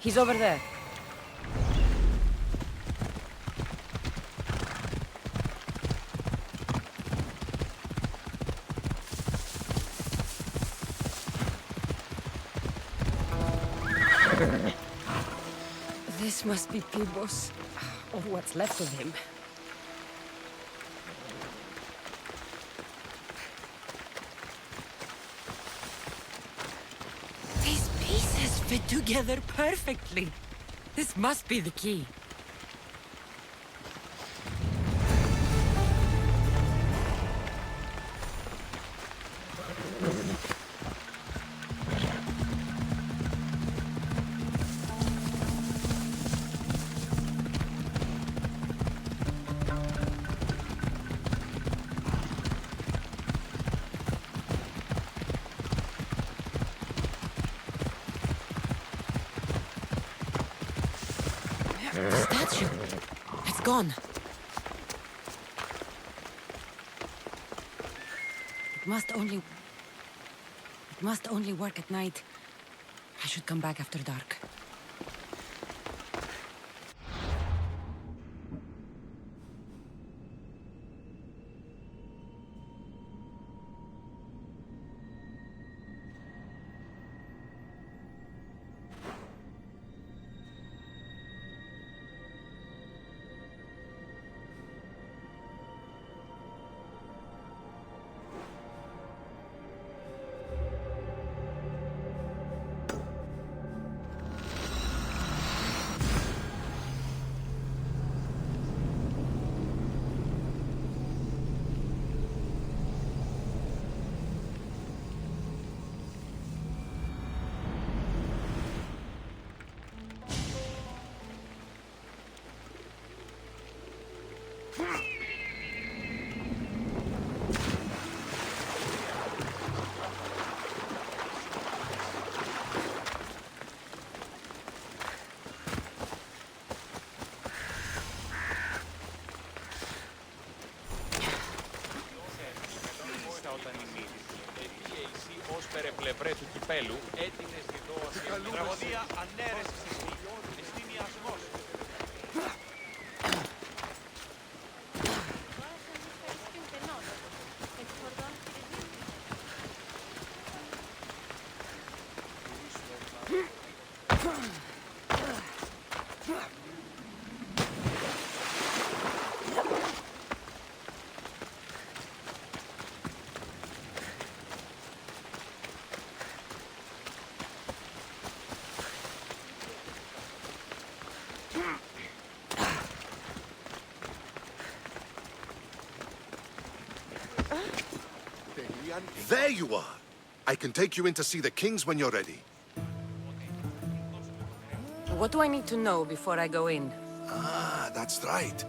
He's over there. This must be Pibos, or what's left of him. These pieces fit together perfectly. This must be the key. The statue. It's gone. It must only work at night. I should come back after dark. πλευρέ του κυπέλου, έτεινες διδόαση, τραγωδία ανέρεσης εστιμιασμός. There you are! I can take you in to see the kings when you're ready. What do I need to know before I go in? Ah, that's right.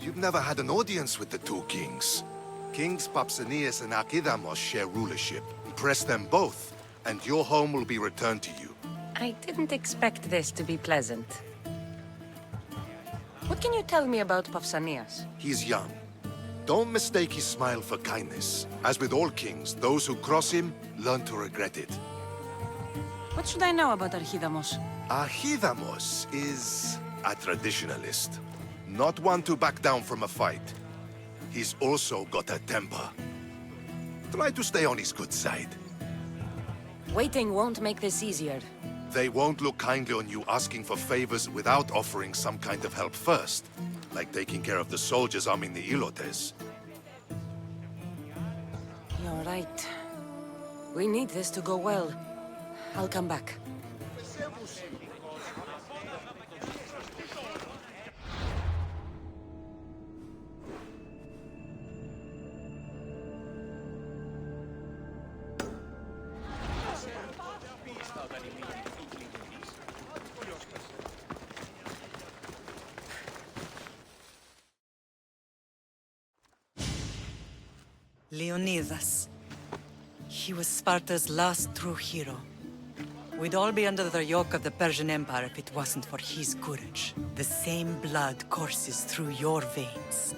You've never had an audience with the two kings. Kings Pausanias and Archidamos share rulership. Impress them both, and your home will be returned to you. I didn't expect this to be pleasant. What can you tell me about Pausanias? He's young. Don't mistake his smile for kindness. As with all kings, those who cross him learn to regret it. What should I know about Archidamos? Archidamos is a traditionalist. Not one to back down from a fight. He's also got a temper. Try to stay on his good side. Waiting won't make this easier. They won't look kindly on you asking for favors without offering some kind of help first. Like taking care of the soldiers arming the Ilotes. You're right. We need this to go well. I'll come back. Leonidas. He was Sparta's last true hero. We'd all be under the yoke of the Persian Empire if it wasn't for his courage. The same blood courses through your veins.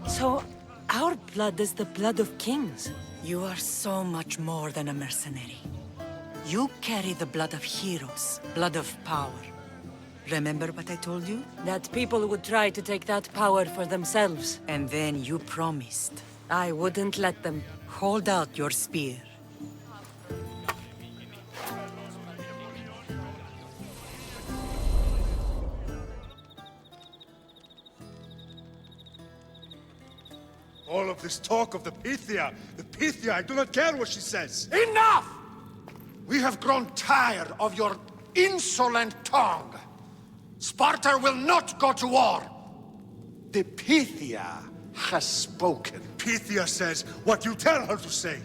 So, our blood is the blood of kings? You are so much more than a mercenary. You carry the blood of heroes, blood of power. Remember what I told you? That people would try to take that power for themselves. And then you promised. I wouldn't let them. Hold out your spear. All of this talk of the Pythia, I do not care what she says. Enough! We have grown tired of your insolent tongue. Sparta will not go to war. The Pythia has spoken. Pythia says what you tell her to say.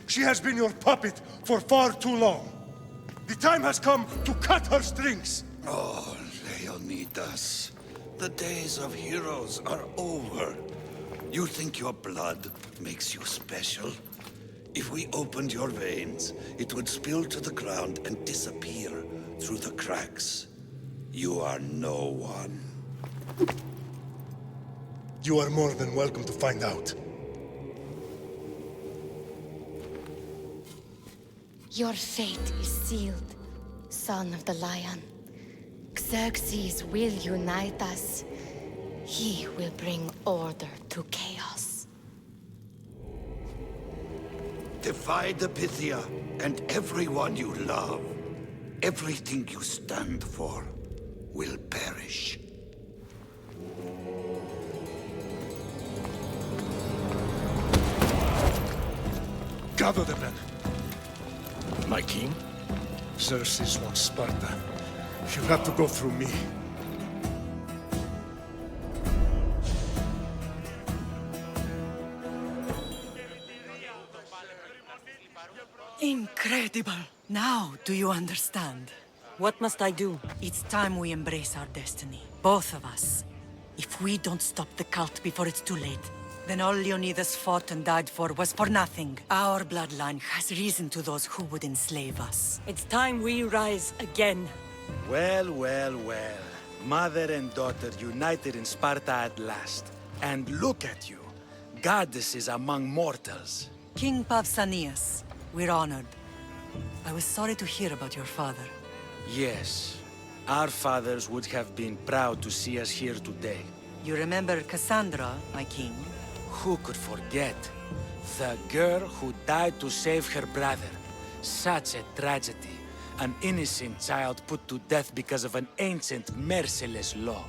She has been your puppet for far too long. The time has come to cut her strings. Oh, Leonidas, the days of heroes are over. You think your blood makes you special? If we opened your veins, it would spill to the ground and disappear through the cracks. You are no one. You are more than welcome to find out. Your fate is sealed, son of the lion. Xerxes will unite us. He will bring order to chaos. Divide the Pythia and everyone you love. Everything you stand for will perish. Gather the men. My king? Xerxes wants Sparta. You have to go through me. Incredible! Now do you understand? What must I do? It's time we embrace our destiny. Both of us. If we don't stop the cult before it's too late, then all Leonidas fought and died for was for nothing. Our bloodline has risen to those who would enslave us. It's time we rise again. Well, well, well. Mother and daughter united in Sparta at last. And look at you. Goddesses among mortals. King Pausanias, we're honored. I was sorry to hear about your father. Yes. Our fathers would have been proud to see us here today. You remember Cassandra, my king? Who could forget? The girl who died to save her brother. Such a tragedy. An innocent child put to death because of an ancient, merciless law.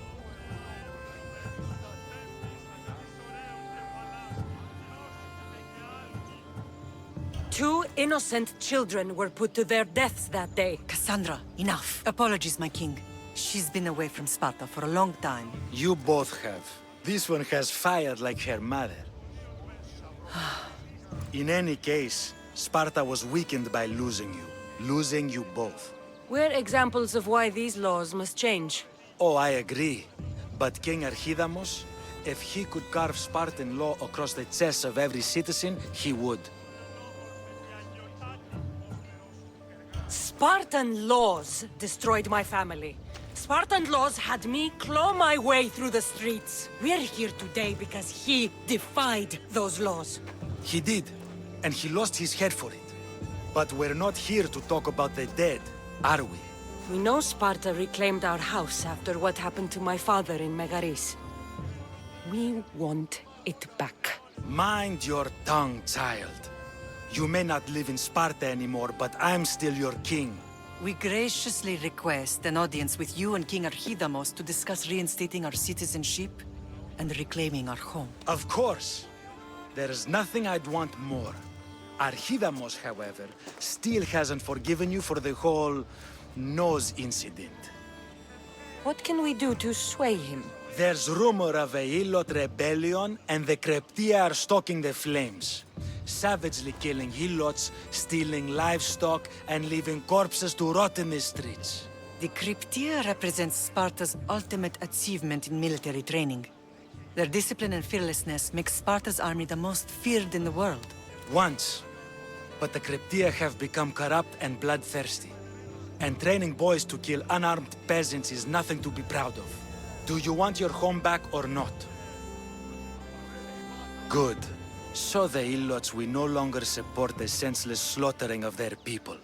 Two innocent children were put to their deaths that day. Cassandra, enough. Apologies, my king. She's been away from Sparta for a long time. You both have. This one has fired like her mother. In any case, Sparta was weakened by losing you. Losing you both. We're examples of why these laws must change. Oh, I agree. But King Archidamos, if he could carve Spartan law across the chests of every citizen, he would. Spartan laws destroyed my family. Spartan laws had me claw my way through the streets. We're here today because he defied those laws. He did, and he lost his head for it. But we're not here to talk about the dead, are we? We know Sparta reclaimed our house after what happened to my father in Megaris. We want it back. Mind your tongue, child. You may not live in Sparta anymore, but I'm still your king. We graciously request an audience with you and King Archidamos to discuss reinstating our citizenship and reclaiming our home. Of course. There is nothing I'd want more. Archidamos, however, still hasn't forgiven you for the whole nose incident. What can we do to sway him? There's rumor of a Hilot rebellion, and the Kreptia are stoking the flames. Savagely killing Helots, stealing livestock, and leaving corpses to rot in the streets. The Cryptia represents Sparta's ultimate achievement in military training. Their discipline and fearlessness makes Sparta's army the most feared in the world. Once. But the Cryptia have become corrupt and bloodthirsty. And training boys to kill unarmed peasants is nothing to be proud of. Do you want your home back or not? Good. So the Ilots will no longer support the senseless slaughtering of their people.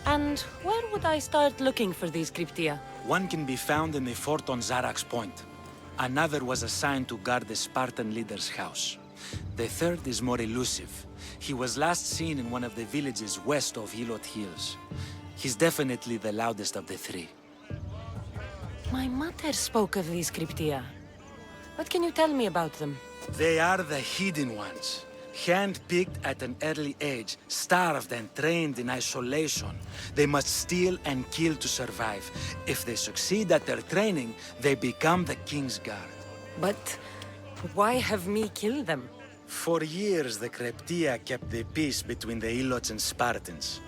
And where would I start looking for these Cryptia? One can be found in the fort on Zarax Point. Another was assigned to guard the Spartan leader's house. The third is more elusive. He was last seen in one of the villages west of Hilot Hills. He's definitely the loudest of the three. My mother spoke of these Cryptia. What can you tell me about them? They are the hidden ones. Hand-picked at an early age, starved and trained in isolation. They must steal and kill to survive. If they succeed at their training, they become the King's Guard. But why have me kill them? For years, the Cryptia kept the peace between the Ilots and Spartans.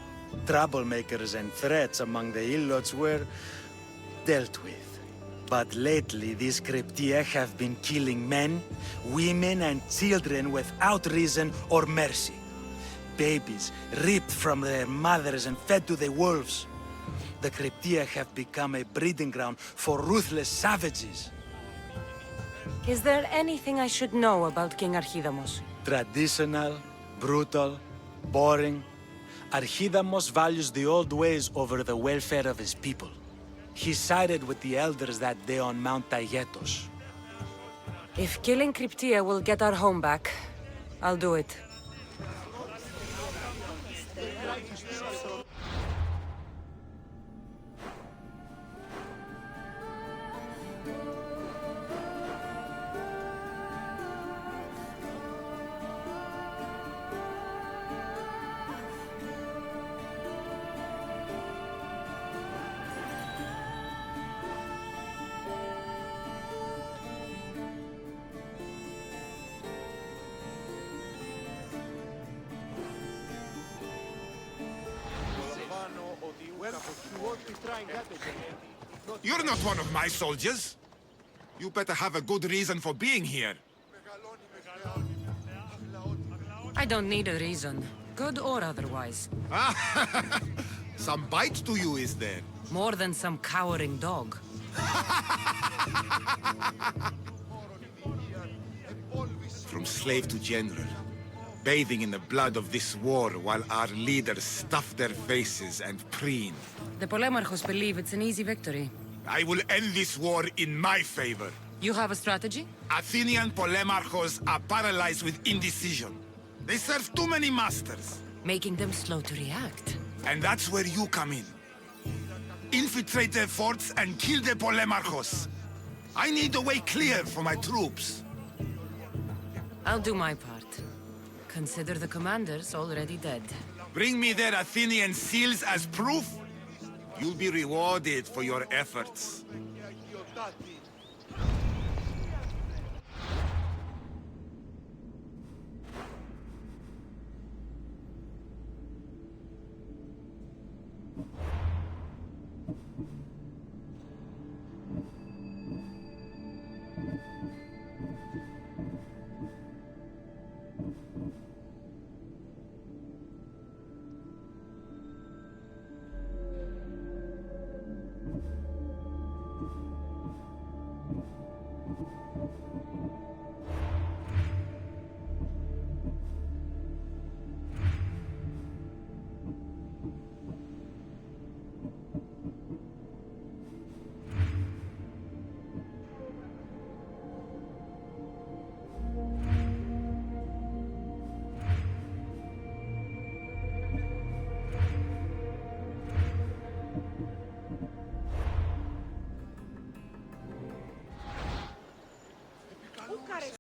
Troublemakers and threats among the Ilots were dealt with. But lately, these Cryptia have been killing men, women, and children without reason or mercy. Babies ripped from their mothers and fed to the wolves. The Cryptia have become a breeding ground for ruthless savages. Is there anything I should know about King Archidamos? Traditional, brutal, boring. Archidamos values the old ways over the welfare of his people. He sided with the elders that day on Mount Taygetos. If killing Cryptia will get our home back, I'll do it. You're not one of my soldiers. You better have a good reason for being here. I don't need a reason, good or otherwise. Some bite to you, is there? More than some cowering dog. From slave to general, bathing in the blood of this war while our leaders stuff their faces and preen. The Polemarchos believe it's an easy victory. I will end this war in my favor. You have a strategy? Athenian Polemarchos are paralyzed with indecision. They serve too many masters. Making them slow to react. And that's where you come in. Infiltrate their forts and kill the Polemarchos. I need a way clear for my troops. I'll do my part. Consider the commanders already dead. Bring me their Athenian seals as proof. You'll be rewarded for your efforts.